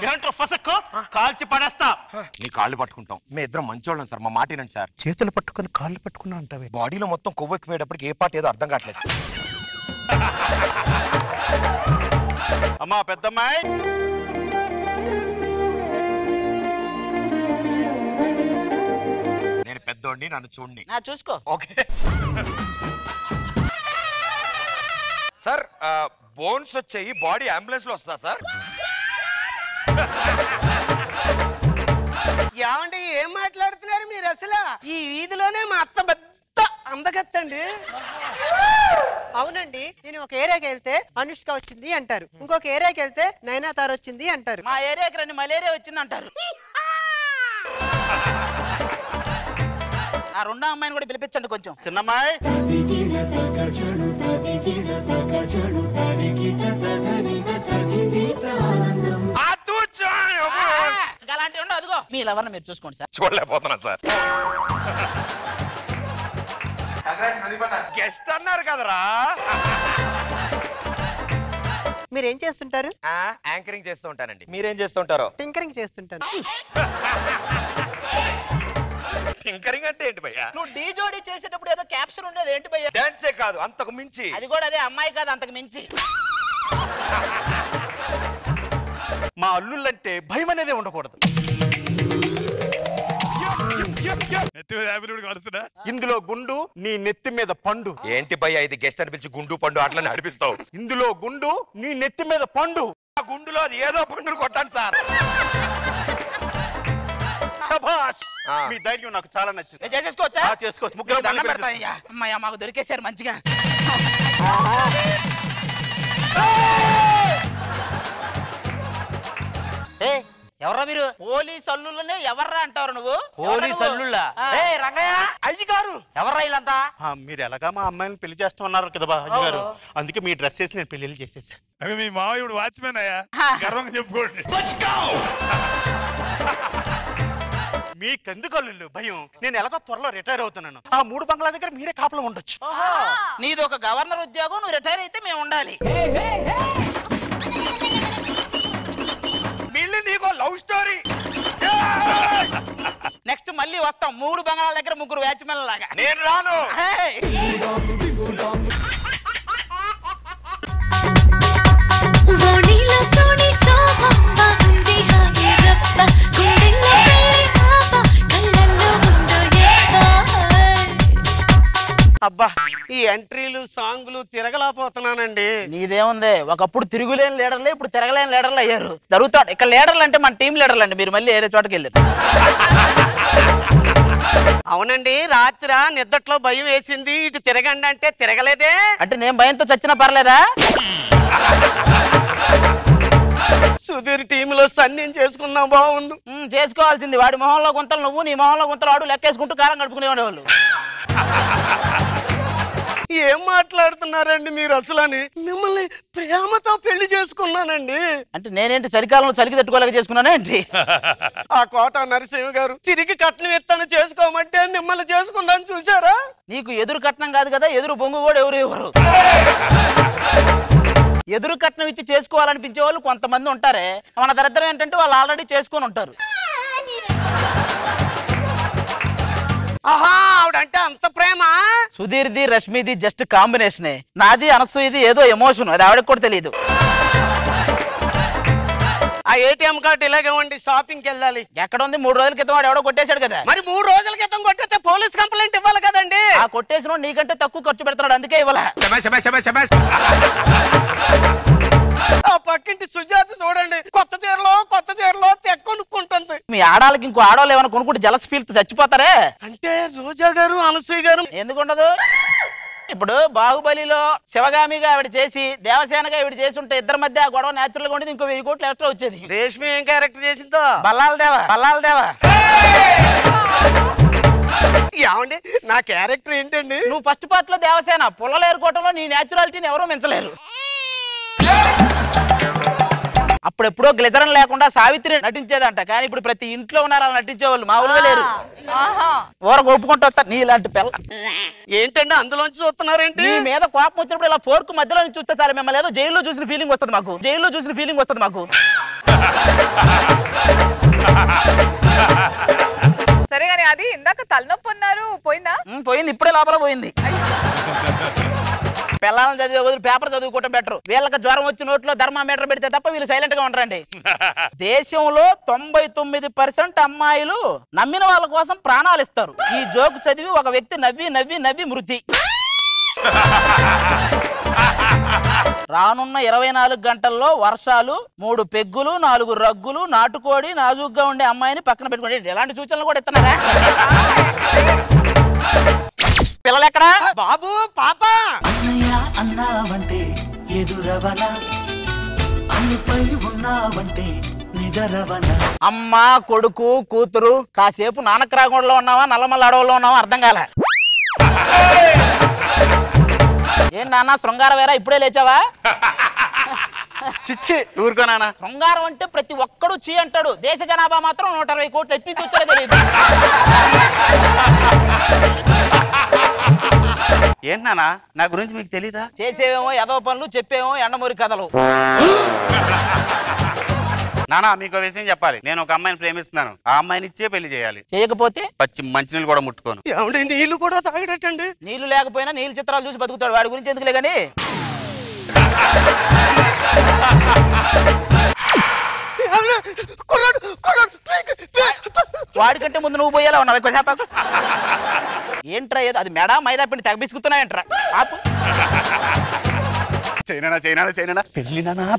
S1: ఏంట్రా ఫసక్కు? కాల్చి పడేస్తా.
S7: నీ కాళ్ళు పట్టుకుంటాం. మేము 2 మంచోళ్ళం సార్, మా మాట వినండి సార్.
S10: చేతులు పట్టుకొని కాళ్ళు పట్టుకున్నా అంటావే.
S7: బాడీలో మొత్తం కొవ్వు ఎక్కువేటప్పటికి ఏ పార్ట్ ఏదో అర్థం కావట్లేదు.
S1: అమ్మా పెద్దమ్మాయి.
S7: నేను పెద్దోడిని, నన్ను చూడండి.
S4: నా చూసుకో.
S7: Okay sir. బోన్స్ వచ్చాయి, బాడీ అంబులెన్స్ లో వస్తుందా సార్?
S10: ఏమండి ఏం మాట్లాడుతున్నారు మీరు? అసలు ఈ వీధిలోనే మా అత్త పెద్ద అందగత్తండి.
S14: అవునండి, నేను ఒక ఏరియాకి వెళ్తే అనుష్క వచ్చింది అంటారు, ఇంకొక ఏరియాకి వెళ్తే నయనతార వచ్చింది అంటారు.
S4: మా ఏరియాకి రండి మలేరియా వచ్చింది అంటారు. ఆ 2వ అమ్మాయిని కూడా పిలిపించండి కొంచెం.
S1: చిన్నమ్మాయి.
S4: అలాంటివి ఉండవు. అదిగో మీ లవర్ని మీరు చూసుకోండి సార్.
S7: చూడలేకపోతున్నా సార్. గెస్ట్ అన్నారు కదరా.
S14: మీరేం చేస్తుంటారు?
S7: యాంకరింగ్ చేస్తూ ఉంటానండి. మీరేం చేస్తుంటారో?
S14: టింకరింగ్ చేస్తుంటాను.
S7: టింకరింగ్ అంటే ఏంటి భయ్యా?
S4: నువ్వు డీ జోడీ చేసేటప్పుడు ఏదో క్యాప్షన్ ఉండేది, ఏంటి భయ్యా?
S7: డాన్సే కాదు, అంతకు మించి.
S4: అది కూడా అదే అమ్మాయి కాదు, అంతకు మించి.
S1: మా అల్లుళ్ళంటే భయం అనేది ఉండకూడదు.
S12: నెత్తి మీద యాపిల్ కలుస్తున్నా.
S10: ఇందులో గుండు నీ నెత్తి మీద పండు.
S7: ఏంటి భయ్యా ఇది గెస్ట్ అనిపించి గుండు పండు అట్లా నడిపిస్తావు?
S10: ఇందులో గుండు నీ నెత్తి మీద పండు.
S7: ఆ గుండులో అది ఏదో పండును కొట్టాను సార్.
S10: శభాష్. మీ ధైర్యం నాకు చాలా నచ్చింది.
S4: చేసేసుకోవచ్చా?
S10: చేసుకోవచ్చు. ముగ్గురు
S4: దండం పెడతాయ్యా. అమ్మయ్య మాకు దొరికేశారు మంచిగా.
S15: ఎవరా మీరు?
S4: పోలీస్ అల్లుళ్ళనే ఎవర్రా అంటారు నువ్వు?
S15: పోలీస్ అల్లుళ్ళా? రంగయ్య
S10: అయ్య గారు
S15: ఎవర్రా వీళ్ళంతా?
S10: మీరు ఎలాగా మా అమ్మాయిని పెళ్లి చేస్తున్నారు కదా అయ్య గారు, అందుకే మీ డ్రెస్ వేసి నేను పెళ్లి చేసేసా.
S12: అవి మీ మావయ్యుడు వాచ్మెన్ అయ్యా, గర్వంగా చెప్పుకోండి.
S10: మీకెందుకు అల్లుళ్ళు భయం? నేను ఎలాగో త్వరలో రిటైర్ అవుతున్నాను. ఆ 3 బంగ్లా దగ్గర మీరే కాపలా ఉండొచ్చు.
S4: నీది ఒక గవర్నర్ ఉద్యోగం, నువ్వు రిటైర్ అయితే మేము ఉండాలి.
S7: నీకో లవ్ స్టోరీ.
S4: నెక్స్ట్ మళ్ళీ వస్తాం 3 బంగాళాల దగ్గర 3 వాచ్మెన్ లాగా.
S7: నేను రాను.
S10: అబ్బా ఈ ఎంట్రీలు సాంగ్లు తిరగలేకపోతున్నానండి.
S4: నీదేముంది, ఒకప్పుడు తిరుగులేని లీడర్లు ఇప్పుడు తిరగలేని లీడర్లు అయ్యారు. జరుగుతాడు ఇక్కడ. లీడర్లు అంటే మన టీం లీడర్లు అండి. మీరు మళ్ళీ వేరే చోటకి వెళ్ళారు.
S10: అవునండి, రాత్రి నిద్దట్లో భయం వేసింది, ఇటు తిరగండి అంటే తిరగలేదే.
S4: అంటే నేను భయంతో చచ్చినా పర్లేదా?
S10: సుధీర్ టీంలో సన్నిం చేసుకున్నా బాగుండు.
S4: చేసుకోవాల్సింది. వాడి మొహంలో గుంతలు నువ్వు, నీ మొహంలో గుంతలు వాడు లెక్కేసుకుంటూ కారం గడుపుకునేవాళ్ళు.
S10: ఏం మాట్లాడుతున్నారండి మీరు? అసలని మిమ్మల్ని ప్రేమతో పెళ్లి చేసుకున్నానండి.
S4: అంటే నేనేంటి చలికాలంలో చలికి తట్టుకోలేక చేసుకున్నానా ఏంటి?
S10: ఆ కోట నరసింహ గారు తిరిగి కట్నం ఎత్తాను చేసుకోమంటే మిమ్మల్ని చేసుకున్నాను, చూసారా?
S4: నీకు ఎదురు కట్నం కాదు కదా, ఎదురు బొంగు కూడా ఎవరు. ఎదురు కట్నం ఇచ్చి చేసుకోవాలనిపించే వాళ్ళు కొంతమంది ఉంటారే. మన దరిద్రం ఏంటంటే వాళ్ళు ఆల్రెడీ చేసుకొని ఉంటారు.
S10: ఆహా, ఆవిడంటే అంత ప్రేమ.
S4: సుధీర్ది రష్మిది జస్ట్ కాంబినేషనే. నాది అనసూయది ఏదో ఎమోషన్, అది ఆవిడకి కూడా తెలియదు.
S10: ఆ ఏటీఎం కార్డు ఇలాగే ఉండి షాపింగ్కి వెళ్ళాలి.
S4: ఎక్కడ ఉంది? 3 రోజుల క్రితం వాడు ఎవడో కొట్టేశాడు కదా.
S10: మరి 3 రోజుల క్రితం కొట్టితే పోలీస్ కంప్లైంట్ ఇవ్వాలి కదండి.
S4: ఆ కొట్టేసిన నీకంటే తక్కువ ఖర్చు పెడతాడు, అందుకే ఇవ్వాల.
S10: ఆ పక్కింటి సుజాత చూడండి, కొత్త చీరలో తెక్కొనుక్కుంటుంది.
S4: మీ ఆడాలకి ఇంకో ఆడవాళ్ళు ఏమైనా కొనుక్కుంటే జలస్ ఫీల్ చచ్చిపోతారే.
S10: అంటే రోజా గారు అనసూయ గారు
S4: ఎందుకుండదు? ఇప్పుడు బాహుబలిలో శివగామిగా ఆవిడ చేసి దేవసేనగా ఆవిడ చేసి ఉంటే ఇద్దరి మధ్య ఆ గొడవ నేచురల్ గా ఉండేది. ఇంకో 1000 కోట్లు ఎక్స్ట్రా వచ్చేది.
S10: రేష్మి ఏం క్యారెక్టర్ చేసిందో?
S4: బల్లాల దేవా.
S10: ఏమండి నా క్యారెక్టర్ ఏంటండి?
S4: నువ్వు ఫస్ట్ పార్ట్ లో దేవసేన, పుల్లలేరుకోవటంలో నీ నేచురాలిటీని ఎవరూ మించలేరు. అప్పుడెప్పుడో గ్లిజరన్ లేకుండా సావిత్రి నటించేదంట, కానీ ఇప్పుడు ప్రతి ఇంట్లో ఉన్నారు అలా నటించేవాళ్ళు, మామూలుగా లేరు. ఊరకు ఒప్పుకుంటూ వస్తారు. నీ ఇలాంటి పిల్ల
S10: ఏంటండి అందులోంచి చూస్తున్నారేంటి?
S4: నీ మీద కోపం వచ్చినప్పుడు ఇలా ఫోర్క్ మధ్యలో నుంచి చూస్తే చాలు, మిమ్మల్ని ఏదో జైల్లో చూసిన ఫీలింగ్ వస్తుంది మాకు.
S2: సరే గానీ అది ఇందాక తలనొప్పి అన్నారు, పోయిందా?
S4: పోయింది, ఇప్పుడే లోపల పోయింది. పిల్లలను చదివే వదిలి పేపర్ చదువుకోవటం బెటర్. వీళ్ళకి జ్వరం వచ్చి నోట్లో థర్మామీటర్ పెడితే తప్ప వీళ్ళు సైలెంట్ గా ఉంటారండి. దేశంలో 99% అమ్మాయిలు నమ్మిన వాళ్ళ కోసం ప్రాణాలు ఇస్తారు. ఈ జోక్ చదివి ఒక వ్యక్తి నవ్వి మృతి. రానున్న 24 గంటల్లో వర్షాలు, 3 పెగ్గులు, 4 రగ్గులు, నాటుకోడి, నాజుగ్గా ఉండే అమ్మాయిని పక్కన పెట్టుకోండి. ఎలాంటి సూచనలు కూడా ఇస్తున్నారా? పిల్లలు ఎక్కడా?
S10: బాబు పాప
S13: అన్నావంటే ఎదురవన, అన్నిపై ఉన్నావంటే నిదరవన.
S4: అమ్మ, కొడుకు, కూతురు కాసేపు నానక్రాగూడలో ఉన్నావా నల్లమల్ల అడవుల్లో ఉన్నావా అర్థం కాలే. ఏం నాన్న శృంగారం వేరా, ఇప్పుడే లేచావా?
S10: చిచ్చి ఊరుకో నాన్న.
S4: శృంగారం అంటే ప్రతి ఒక్కడు చీ అంటాడు. దేశ జనాభా మాత్రం 120 కోట్లు ఎట్టించి వచ్చారో తెలియదు.
S1: ఏంటన్నా నా గురించి మీకు తెలీదా?
S4: చేసేవేమో ఎదవ పనులు, చెప్పేమో ఎండమూరి కథలు.
S1: నానా మీకు విషయం చెప్పాలి. నేను ఒక అమ్మాయిని ప్రేమిస్తున్నాను. ఆ అమ్మాయిని ఇచ్చే పెళ్లి చేయాలి.
S4: చేయకపోతే
S1: పచ్చి మంచినీళ్ళు కూడా ముట్టుకోను.
S10: ఏమండి నీళ్లు కూడా తాగడటండి?
S4: నీళ్లు లేకపోయినా నీళ్ళ చిత్రాలు చూసి బతుకుతాడు. వాడి గురించి ఎందుకులే కానీ వాడికంటే ముందు నువ్వు పోయేలా ఉన్నావు ఎక్కువ చెప్పకు. ఏంట్రా ఏదో అది మెడ మైదా పిండి తెగ బిసుకుతున్నాయంట్రా ఆపు.
S1: చైనా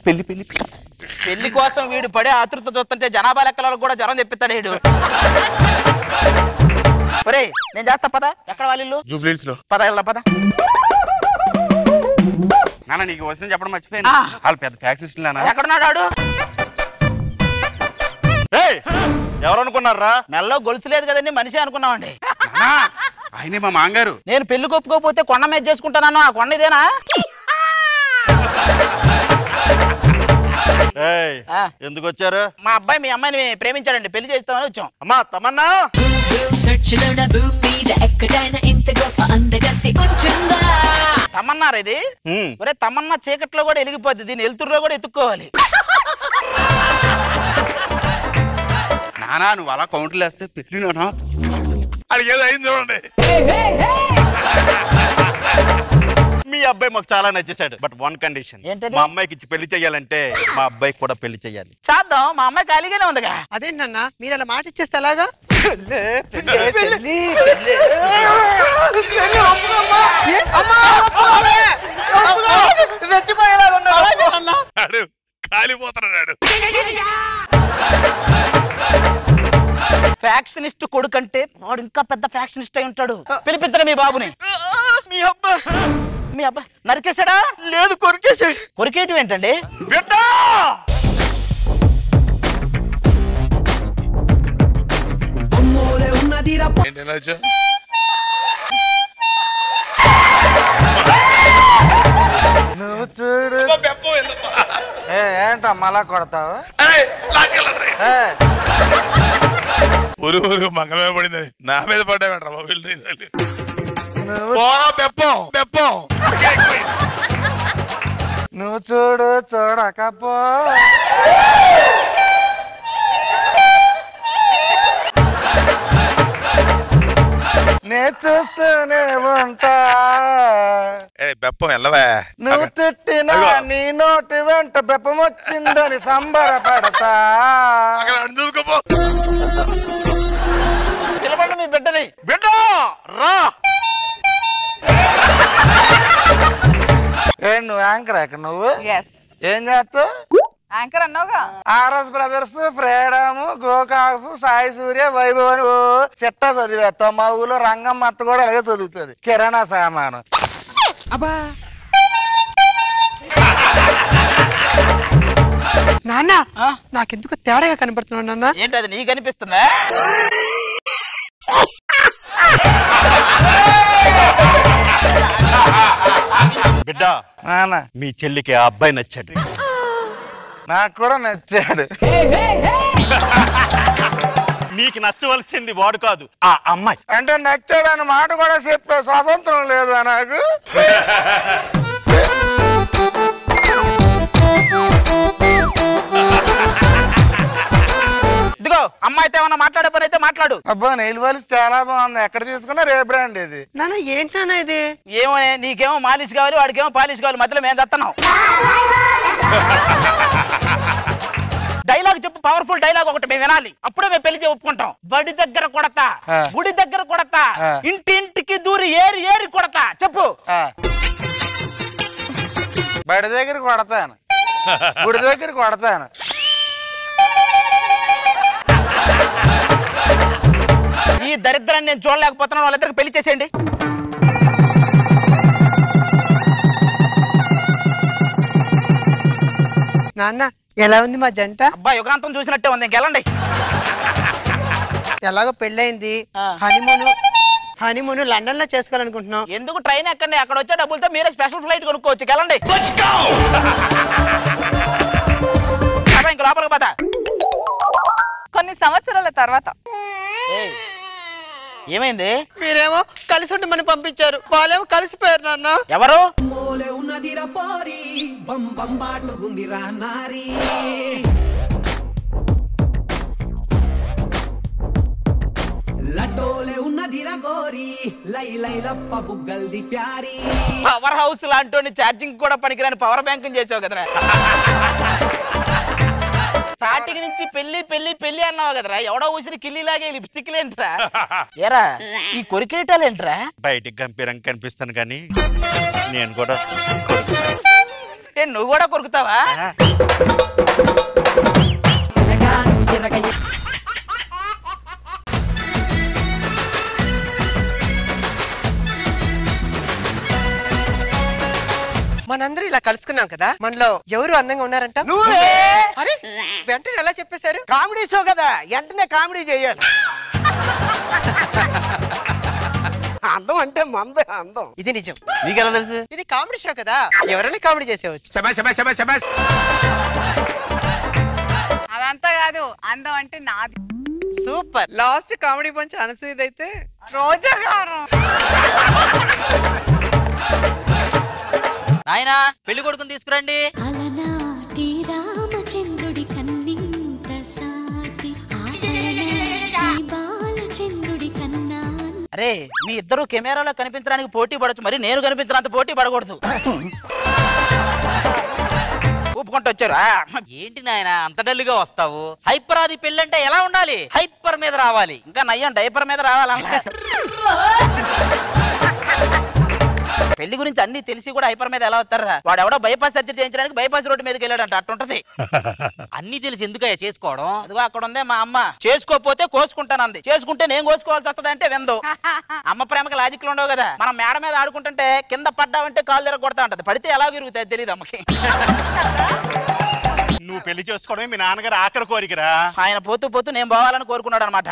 S4: పెళ్లి కోసం వీడు పడే ఆతృత చూస్తుంటే జనాభా లెక్కలకు కూడా జ్వరం తెప్పిస్తాడు వీడు. ఒరే నేను చేస్తా పద. ఎక్కడ వాళ్ళు?
S1: జూబ్లీహిల్స్ లో.
S4: పద వెళ్దా పద.
S1: నాన్న నీకు వస్తుంది చెప్పడం మర్చిపోయింది. వాళ్ళు పెద్ద ఫ్యాక్టరీ నాన్న.
S4: ఎక్కడున్నాడు వాడు?
S1: ఎవరు అనుకున్నారా?
S4: మెల్లో గొలుసు లేదు కదండి, మనిషి అనుకున్నామండి.
S1: ఆయనే మా మాంగారు.
S4: నేను పెళ్లి కొప్పుకోకపోతే కొండ మీద చేసుకుంటాను. ఆ కొండ ఇదేనా?
S1: ఎందుకు వచ్చారు?
S4: మా అబ్బాయి మీ అమ్మాయిని ప్రేమించాడండి, పెళ్లి చేస్తామని వచ్చాం.
S1: అమ్మా తమన్నా
S4: తమన్నారు ఇది. ఒరే తమన్నా చీకట్లో కూడా వెలిగిపోద్ది, దీన్ని వెలుతురులో కూడా ఎత్తుక్కోవాలి.
S1: నానా నువ్వు అలా కౌంటర్లు వేస్తే పెళ్ళినా
S12: అది ఏదో అయింది చూడండి.
S1: మీ అబ్బాయి మాకు చాలా నచ్చేసాడు. బట్ వన్ కండిషన్, మా అమ్మాయికి ఇచ్చి పెళ్లి చెయ్యాలంటే మా అబ్బాయికి కూడా పెళ్లి చెయ్యాలి.
S4: చేద్దాం, మా అమ్మాయి ఖాళీగానే ఉందిగా.
S14: అదేంటన్నా మీరు అలా మాట ఇచ్చేస్తే ఎలాగా?
S12: కాలిపోతున్నాడు.
S4: ఫ్యాక్షనిస్ట్ కొడుకంటే వాడు ఇంకా పెద్ద ఫ్యాక్షనిస్ట్ అయి ఉంటాడు. పిలిపించరా మీ బాబుని. మీ అబ్బా నరికేశాడా?
S10: లేదు, కొరికేశాడు.
S4: కొరికేయటం ఏంటండి?
S10: నువ్వు చూడు. ఏంటమ్మా అలా కొడతావు?
S12: ఊరు మంగళమే పడింది, నా మీద పడ్డావేంట్రా బాబు.
S10: నువ్వు చూడు చూడకపో. నేను చూస్తూనే ఉంటా.
S12: బెప్పం వెళ్ళవా?
S10: నువ్వు తిట్టినా నీ నోటి వెంట బెప్పం వచ్చిందని సంబరపడతా.
S12: చూసుకోపో.
S4: పిలవండి మీ బిడ్డని.
S10: బిడ్డ రా. ఏం నువ్వు యాంకర్ ఇక్కడ? నువ్వు ఏం చేస్తావు?
S2: యాంకర్ అన్నావుగా.
S10: RS brothers, freedom, Gokak, Sai Surya, Vaibhav అని చెట్ట చదివేస్తావు. మా ఊళ్ళో రంగమ్మ అత్త కూడా అలాగే చదువుతుంది, కిరాణా సామాను.
S14: అబ్బా నాన్న నాకెందుకు తేడాగా కనపడుతున్నావు నాన్న.
S4: ఏంటి అది నీకు కనిపిస్తుందా?
S1: బిడ్డ మీ చెల్లికి ఆ అబ్బాయి నచ్చాడు.
S10: నాకు కూడా నచ్చాడు.
S1: నీకు నచ్చవలసింది వాడు కాదు, ఆ అమ్మాయి.
S10: అంటే నచ్చాడని మాట కూడా చెప్పే స్వాతంత్రం లేదా నాకు?
S4: ఇదిగో అమ్మాయితో ఏమన్నా మాట్లాడే పని అయితే మాట్లాడు.
S10: అబ్బా నెయిల్ పాలిష్ చాలా బాగుంది. ఎక్కడ తీసుకున్నా రే బ్రాండ్ ఇది. నాన్న ఏంటన్నా ఇది?
S4: ఏమో నీకేమో మాలిష్ కావాలి, వాడికేమో పాలిష్ కావాలి, మధ్యలో మేము తెస్తున్నాం. డైలాగ్ చెప్పు, పవర్ఫుల్ డైలాగ్ ఒకటి మేము వినాలి, అప్పుడే మేము పెళ్లి ఒప్పుకుంటాం. బడి దగ్గర కొడతా, గుడి దగ్గర కొడతా, ఇంటింటికి దూరి ఏరి ఏరి కొడతా. చెప్పు.
S10: బడి దగ్గర కొడతాను, గుడి దగ్గర కొడతాను.
S4: ఈ దరిద్రాన్ని నేను చూడలేకపోతున్నాను. వాళ్ళిద్దరికి పెళ్లి చేసేయండి.
S14: నాన్న ఎలా ఉంది మా జంట?
S4: అబ్బా యుగాంతం చూసినట్టే ఉంది, ఇంకెళ్ళండి.
S14: ఎలాగో పెళ్ళైంది, హనీమూన్ లండన్ లో చేసుకోవాలనుకుంటున్నాం.
S4: ఎందుకు ట్రైన్ ఎక్కండి, అక్కడ వచ్చే డబ్బులతో మీరే స్పెషల్ ఫ్లైట్ కొనుక్కోవచ్చు. వెళ్ళండి. ఇంక లోపలికి పోతా.
S2: కొన్ని సంవత్సరాల తర్వాత
S4: ఏమైంది?
S14: మీరేమో కలిసి ఉండమని పంపించారు, వాళ్ళేమో కలిసిపోయారు నాన్న.
S4: ఎవరు? పవర్ హౌస్ లాంటి ఛార్జింగ్ కూడా పనికిరాని పవర్ బ్యాంక్ చేసావు కదరా. స్టార్టింగ్ నుంచి పెళ్లి పెళ్లి పెళ్లి అన్నావు కదరా, ఎవడో ఊసిన కిల్లిలాగే లిప్స్టిక్ లేంట్రా ఏరా ఈ కొరికేటాలేంట్రా?
S1: బయటికి గంభీరంగా కనిపిస్తాను కానీ నేను కూడా
S4: నువ్వు కూడా కొరుకుతావా?
S14: మనందరూ ఇలా కలుసుకున్నాం కదా, మనలో ఎవరు అందంగా ఉన్నారంట?
S10: నువ్వే.
S14: అరే వెంటనే ఎలా చెప్పేశారు?
S10: కామెడీ షో కదా, వెంటనే కామెడీ చేయాలి. అందం అంటే మందే అందం.
S14: ఇది నిజం.
S1: నీకెలా తెలుసు?
S14: ఇది కామెడీ షో కదా, ఎవరైనా కామెడీ చేసేవచ్చు.
S2: అదంతా కాదు, అందం అంటే నాది.
S14: సూపర్.
S16: లాస్ట్ కామెడీ పంచ్ అనసూయదైతే
S2: రోజా గారు.
S15: నాయనా పెళ్లి కొడుకుని తీసుకురండి.
S17: అలనాటి రామచంద్రుడి కన్నింత సాటి బాలచంద్రుడి కన్నా.
S4: అరే మీ ఇద్దరు కెమెరాలో కనిపించడానికి పోటీ పడచ్చు, మరి నేను కనిపించినంత పోటీ పడకూడదు. ఒప్పుకుంటూ వచ్చారు.
S15: ఏంటి నాయనా అంత డల్లుగా వస్తావు? హైపర్ ఆది పెళ్లి అంటే ఎలా ఉండాలి? హైపర్ మీద రావాలి.
S4: ఇంకా నయ్యం డైపర్ మీద రావాలన్నా. పెళ్లి గురించి అన్ని తెలిసి కూడా హైపర్ మీద ఎలా వస్తారా? వాడు ఎవడో బైపాస్ సర్జరీ చేయించడానికి బైపాస్ రోడ్డు మీదకి వెళ్ళాడంట, అట్టుంటది.
S15: అన్ని తెలిసి ఎందుకయ్యా చేసుకోవడం?
S4: అదిగో అక్కడ ఉందే మా అమ్మ, చేసుకోకపోతే కోసుకుంటానంది, చేసుకుంటే నేను కోసుకోవాల్సి వస్తుంది అంటే విందు. అమ్మ ప్రేమకి లాజిక్లు ఉండవు కదా. మనం మేడ మీద ఆడుకుంటుంటే కింద పడ్డావంటే కాళ్ళు ఎరగొడతా ఉంటది, పడితే ఎలా తిరుగుతాయి తెలియదు అమ్మకి.
S1: నువ్వు పెళ్లి చేసుకోవడమే మీ నాన్నగారు ఆఖరి కోరికరా.
S4: ఆయన పోతూ పోతూ నేను పోవాలని కోరుకున్నాడు అనమాట.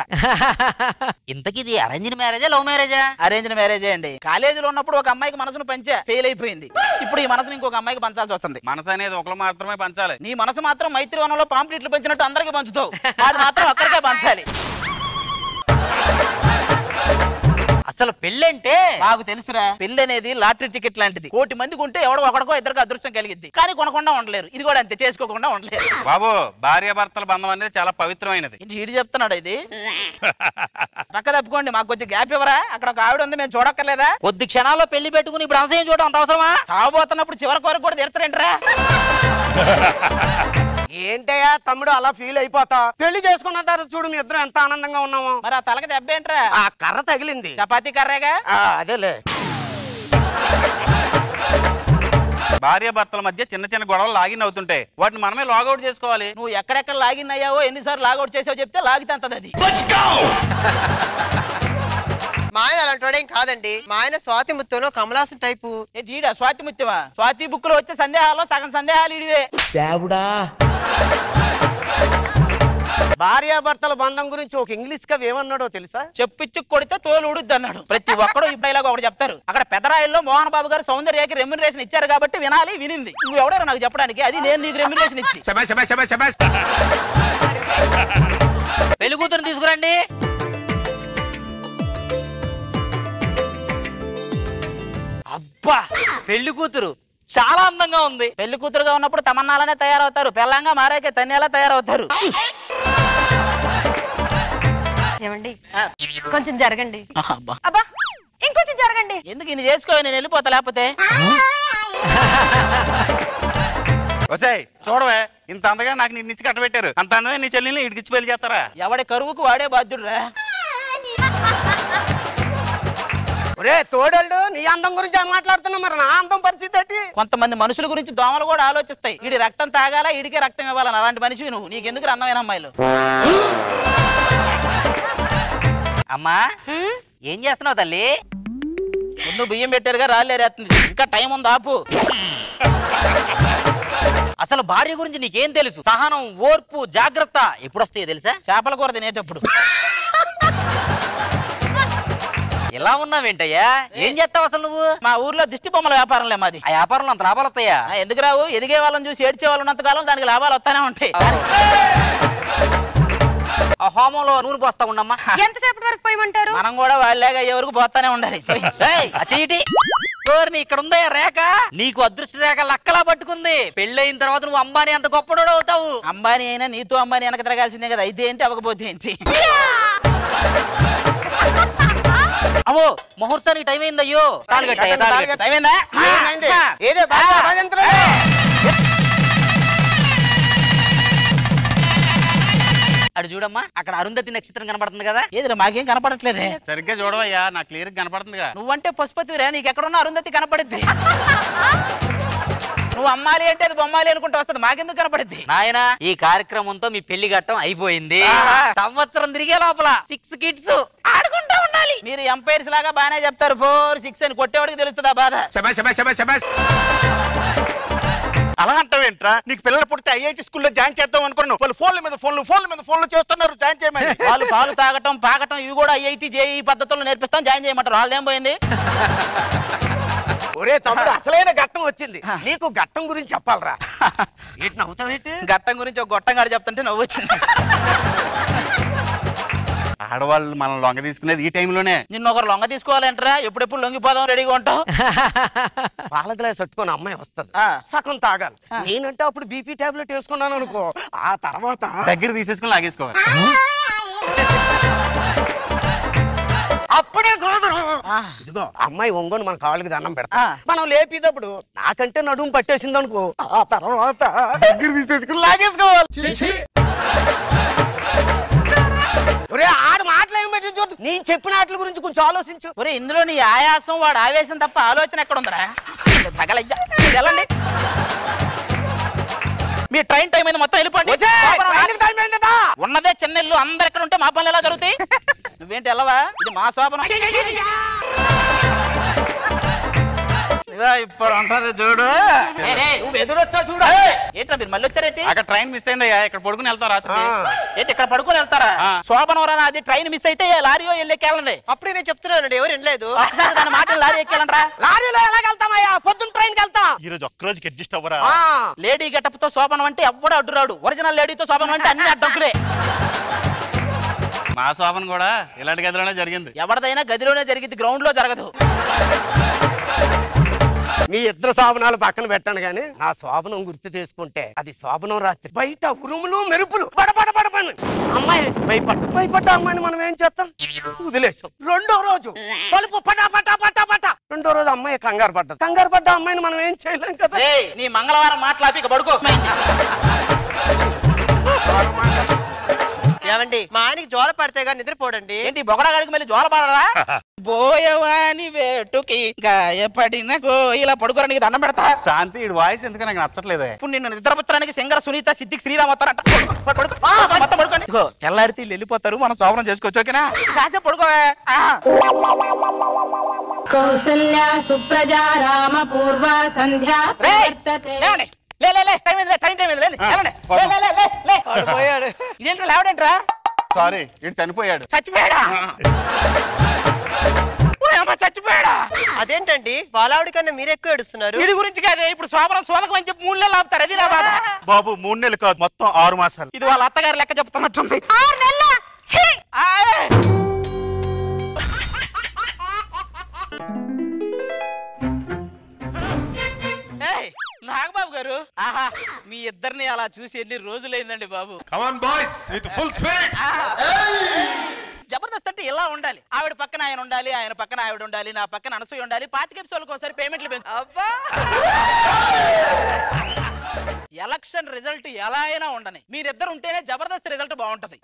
S15: ఇంతకీ ఇది అరేంజ్డ్ మ్యారేజా లవ్ మ్యారేజా?
S4: అరేంజ్డ్ మ్యారేజే అండి. కాలేజీలో ఉన్నప్పుడు ఒక అమ్మాయికి మనసును పంచా, ఫెయిల్ అయిపోయింది. ఇప్పుడు ఈ మనసుని ఇంకొక అమ్మాయికి పంచాల్సి వస్తుంది.
S18: మనసు అనేది ఒకరు మాత్రమే పంచాలి.
S4: నీ మనసు మాత్రం మైత్రివనంలో పాంప్లెట్లు పంచినట్టు అందరికి పంచుతావు, అది మాత్రం ఒక్కరికే పంచాలి.
S15: అసలు పెళ్ళంటే
S4: నాకు తెలుసురా, పెళ్లి అనేది లాటరీ టికెట్ లాంటిది. 1,000,000 మందికి ఉంటే ఎవడో ఒకడికో ఇద్దరికి అదృష్టం కలిగిద్ది, కానీ కొనకుండా ఉండలేరు. ఇది కూడా అంతే, చేసుకోకుండా ఉండలేరు.
S18: బాబు భార్యాభర్తల బంధం అనేది చాలా పవిత్రమైనది.
S4: ఈడు చెప్తున్నాడు ఇది. పక్క తప్పుకోండి, మాకు కొంచెం గ్యాప్ ఇవ్వరా? అక్కడ ఒక ఆవిడ ఉంది, మేము చూడక్కర్లేదా?
S15: కొద్ది క్షణాల్లో పెళ్లి పెట్టుకుని ఇప్పుడు అవసరం చూడడం అంత అవసరమా?
S4: చావబోతున్నప్పుడు చివరి కోరిక కూడా తీర్చరేంట్రా?
S10: ఏంటయ్యా తమ్ముడు అలా ఫీల్ అయిపోతా? పెళ్లి చేసుకున్న తర్వాత చూడు మీ ఇద్దరు ఎంత ఆనందంగా ఉన్నాము.
S4: మరి ఆ తలకి దెబ్బ ఏంట్రా?
S10: ఆ కర్ర తగిలింది.
S4: చపాతీ కర్రేగా?
S10: అదేలే.
S18: భార్యాభర్తల మధ్య చిన్న చిన్న గొడవలు లాగిన్ అవుతుంటాయి, వాటిని మనమే లాగౌట్ చేసుకోవాలి.
S4: నువ్వు ఎక్కడెక్కడ లాగిన్ అయ్యావో, ఎన్నిసార్లు లాగౌట్ చేసావో చెప్తే లాగితే అంతది అది.
S14: మా ఆయన అలాంటి కాదండి. మా ఆయన స్వాతి ముత్యంలో కమలాసన్ టైపు.
S4: ఏంటి స్వాతి ముత్యమా? స్వాతి బుక్ లో వచ్చే సందేహాల్లో సగం సందేహాలు ఇడివే.
S10: భార్యాభర్తల బంధం గురించి ఒక ఇంగ్లీష్ కవి ఏమన్నాడో తెలుసా?
S4: చెప్పిచ్చు కొడితే తోలు ఉడుద్ది అన్నాడు. ప్రతి ఒక్కడు ఈ డైలాగ్ ఒకటి చెప్తారు. అక్కడ పెదరాయిల్లో మోహన్ బాబు గారు సౌందర్యకి రెమ్యునరేషన్ ఇచ్చారు కాబట్టి వినాలి, వినింది. నువ్వు ఎవడో నాకు చెప్పడానికి, అది నేను నీకు రెమ్యునరేషన్ ఇచ్చి.
S15: పెళ్లి కూతురు తీసుకురండి. అబ్బా పెళ్లి కూతురు చాలా అందంగా ఉంది.
S4: పెళ్లి కూతురుగా ఉన్నప్పుడు తమన్నాలనే తయారవుతారు, పెళ్ళంగా మారాకే తన్నేలా తయారవుతారు.
S2: ఏమండి కొంచెం జరగండి.
S4: అబ్బా
S2: అబ్బా ఇంకొంచెం జరగండి.
S4: ఎందుకు ఇన్ని చేసుకో, నేను వెళ్ళిపోతా లేకపోతే.
S18: వసాయ్ చూడవే, ఇంత అందగా నాకు నీ నిచ్చి కట్టబెట్టారు, అంత అందమే నీ చెల్లిని ఇడికిచ్చి పెళ్లి చేస్తారా?
S4: ఎవడి కరువుకు వాడే బాధ్యుడురా.
S10: ఒరే తోడళ్ళు, నీ అందం గురించి మాట్లాడుతున్నా, మరి నా అందం పరిస్థితి ఏంటి?
S4: కొంతమంది మనుషుల గురించి దోమలు కూడా ఆలోచిస్తాయి. ఈడి రక్తం తాగాలా, ఈడికే రక్తం ఇవ్వాలని. అలాంటి మనిషి నువ్వు. నీకెందుకు అందమైన అమ్మాయిలు?
S15: అమ్మా ఏం చేస్తున్నావు తల్లి?
S4: ముందు బియ్యం పెట్టారుగా రాలేరేస్తుంది, ఇంకా టైం ఉంది, ఆపు.
S15: అసలు భార్య గురించి నీకేం తెలుసు? సహనం, ఓర్పు, జాగ్రత్త ఎప్పుడు వస్తాయో తెలుసా?
S4: చేపల కూర తినేటప్పుడు.
S15: ఎలా ఉన్నావేంటయ్యా? ఏం చేస్తావు అసలు నువ్వు?
S4: మా ఊర్లో దిష్టి బొమ్మల వ్యాపారంలే మాది.
S15: ఆ వ్యాపారంలో అంత లాభాలు వస్తాయా?
S4: ఎందుకు రావు? ఎదిగే వాళ్ళని చూసి ఏడ్చే వాళ్ళు ఉన్నంత కాలం దానికి లాభాలు వస్తానే ఉంటాయి.
S15: ఆ హోమంలో నూనె పోస్తా ఉండమ్మా.
S2: ఎంతసేపటి వరకు పోయమంటారు?
S4: మనం కూడా వాళ్ళేగా అయ్యే వరకు పోతానే ఉండాలి.
S15: ఇక్కడ ఉందా రేఖ? నీకు అదృష్ట రేఖ లక్కలా పట్టుకుంది. పెళ్ళయిన తర్వాత నువ్వు అంబానీ అంత గొప్పడోడు అవుతావు.
S4: అంబానీ అయినా నీతో అంబానీ వెనక తిరగాల్సిందే కదా. అయితే ఏంటి, అవ్వకపోతే ఏంటి?
S15: అమ్మో ముహూర్తానికి టైం అయింది. అయ్యో
S4: టైం అయిందా?
S15: అటు చూడమ్మా అక్కడ అరుంధతి నక్షత్రం కనబడుతుంది కదా.
S4: ఏదిరా మాకేం కనపడట్లేదే.
S18: సరిగ్గా చూడవయ్యా, నాకు క్లియర్ కనపడుతుందిగా.
S4: నువ్వంటే పశుపతిరా, నీకు ఎక్కడున్నా అరుంధతి కనపడుద్ది. నువ్వు అమ్మాలి అంటే అది బొమ్మాలి అనుకుంటూ వస్తుంది, మాకెందుకు కనపడుద్ది?
S15: నాయనా ఈ కార్యక్రమంతో మీ పెళ్లి ఘట్టం అయిపోయింది. సంవత్సరం తిరిగే లోపల 6 kids ఆడుకుంటూ ఉండాలి.
S4: మీరు ఎంపైర్స్ లాగా బాగానే చెప్తారు 4, 6 అని, కొట్టేవాడికి తెలుస్తుందా బాధ?
S1: అలా అంటావేంట్రా? నీకు పిల్లలు పుడితే ఐఐటి స్కూల్లో జాయిన్ చేద్దాం అనుకున్నాను. వాళ్ళు ఫోన్ల మీద ఫోన్లు చేస్తున్నారు జాయిన్ చేయమని.
S4: వాళ్ళు పాలు తాగటం పాకటం ఇవి కూడా ఐఐటి జేఈ పద్ధతుల్లో నేర్పిస్తాం, జాయిన్ చేయమంటారు. వాళ్ళేం పోయింది?
S7: ఒరే తమ్ముడు, అసలైన ఘట్టం వచ్చింది. నీకు ఘట్టం గురించి చెప్పాలరా. ఏంటి నవ్వుతావేంటి?
S4: ఘట్టం గురించి ఒక గొట్టంగాడు చెప్తుంటే నవ్వు వచ్చింది.
S18: ఆడవాళ్ళు మనం లొంగ తీసుకునేది ఈ టైంలోనే.
S4: నిన్న ఒకరు లొంగ తీసుకోవాలంటారా? ఎప్పుడెప్పుడు లొంగిపోదాం రెడీగా ఉంటావు.
S7: పాల గ్లాస్ పట్టుకొని అమ్మాయి వస్తుంది, సగం తాగాలి. నేనంటే అప్పుడు బీపీ టాబ్లెట్ వేసుకున్నాను అనుకో, ఆ తర్వాత
S18: దగ్గర తీసేసుకుని లాగేసుకోవాలి.
S7: అప్పుడే ఇదిగో అమ్మాయి ఒంగోని మన కాళ్ళకి దండం పెడతా, మనం లేపేటప్పుడు నాకంటే నడుము పట్టేసింది అనుకో, ఆ తర్వాత దగ్గర తీసేసుకుని లాగేసుకోవాలి. ఆడు మాటలేం పెట్టి చూడు, నేను చెప్పిన వాటి గురించి కొంచెం ఆలోచించు.
S4: ఒరే ఇందులో నీ ఆయాసం వాడు ఆవేశం తప్ప ఆలోచన ఎక్కడ ఉందరా? తగలయ్యా వెళ్ళండి, మీ ట్రైన్ టైం అయింది, మొత్తం వెళ్ళిపోండి. ఉన్నదే చిన్న ఇల్లు, అందరు ఎక్కడ ఉంటే మా పనులు ఎలా జరుగుతాయి? నువ్వేంటి వెళ్ళవా? ఇది మా శోభనం. ఇప్పుడు ఉంటది చూడు. నువ్వు ఎదురొచ్చా చూడు. ఏంట్రా మీరు మళ్ళీ వచ్చారేంటి?
S18: అక్కడ ట్రైన్ మిస్ అయింది అయ్యా, ఇక్కడ పడుకుని వెళ్తాం రాత్రి.
S4: ఏంటి ఇక్కడ పడుకుని వెళ్తారా? శోభనవరం అది ట్రైన్ మిస్ అయితే లారీయో వెళ్ళెక్కేళ్ళండి.
S14: అప్పుడే నేను చెప్తున్నానండి, ఎవరు వెళ్ళలేదు.
S4: ఒకసారి దాని మాట లారీ ఎక్కేళ్ళండ్రా. లారీలో ఎలాగెళ్తామయ్యా? పొద్దున్న ట్రైన్ కి వెళ్తాం.
S1: ఈ రోజు ఒక్కరోజుకి అడ్జస్ట్ అవ్వరా?
S4: లేడీ గెటప్ తో శోభనం అంటే ఎవ్వడు అడ్డురాడు. ఒరిజినల్ లేడీతో శోభనం అంటే అన్ని అడ్డంకులే.
S18: మా శోభన కూడా ఇలాంటి గదిలోనే జరిగింది.
S4: ఎవరిదైనా గదిలోనే జరిగింది, గ్రౌండ్ లో జరగదు.
S7: మీ ఇద్దరు శోభనాలు పక్కన పెట్టండి గాని, నా శోభనం గుర్తు చేసుకుంటే అది శోభనం రాత్రి. బయట ఉరుములు మెరుపులు, బడబడబడబడి అమ్మాయి భయపడ్డ అమ్మాయిని మనం ఏం చేస్తాం? వదిలేసాం. రెండో రోజు తలుపు పటా పటా పటా పటా. రెండో రోజు అమ్మాయి కంగారు పడ్డ అమ్మాయిని మనం ఏం చేయలేం కదా.
S4: నీ మంగళవారం మాట్లాపి పడుకో.
S14: ఏమండి మా ఆయనకి జోల పడితే గానీ నిద్రపోడండి.
S4: ఏంటి బొగడగాడికి మళ్ళీ జోల పడరా? బోయవాని వేటుకి గాయపడిన ఇలా పడుకోరా, నీకు దండం పెడతా.
S18: శాంతి ఈ వాయిస్ ఎందుకు నాకు నచ్చట్లేదే.
S4: ఇప్పుడు నిన్ను నిద్రపుత్రానికి సింగర్ సునీత సిద్దికి శ్రీరామ్ వస్తారంట. మొత్తం పడుకోండి. తెల్లారితే వెళ్ళిపోతారు, మనం శోభనం చేసుకోవచ్చు. ఓకేనా? కాసేపు పడుకోవే.
S19: కౌసల్య సుప్రజా రామ పూర్వ సంధ్యా
S4: ఇదేంట్రా లేవడేంట్రా?
S18: సారీ, ఇటు చనిపోయాడు.
S4: చచ్చిపోయాడా? చచ్చిపోయాడా?
S14: అదేంటండి వాళ్ళావిడి కన్నా మీరు ఎక్కువ ఏడుస్తున్నారు.
S4: వీడి గురించి కాదే, ఇప్పుడు శోభనం శోభకం అని చెప్పి 3 నెలలు ఆపుతారు. అది నా బాధ.
S1: బాబు 3 నెలలు కాదు, మొత్తం 6 మాసాలు.
S4: ఇది వాళ్ళ అత్తగారు లెక్క చెప్తున్నట్టుంది. నాగబాబు గారు, ఆహా మీ ఇద్దరిని అలా చూసి ఎన్ని రోజులైందండి బాబు.
S12: Come on boys with full spirit.
S4: Jabardasth అంటే ఇలా ఉండాలి. ఆవిడ పక్కన ఆయన ఉండాలి, ఆయన పక్కన ఆవిడ ఉండాలి, నా పక్కన అనసూయ ఉండాలి. 25 ఎపిసోడ్లకు ఒకసారి పేమెంట్లు పెంచు. ఎలక్షన్ రిజల్ట్ ఎలా అయినా ఉండని, మీరిద్దరు ఉంటేనే జబర్దస్త్ రిజల్ట్ బాగుంటది.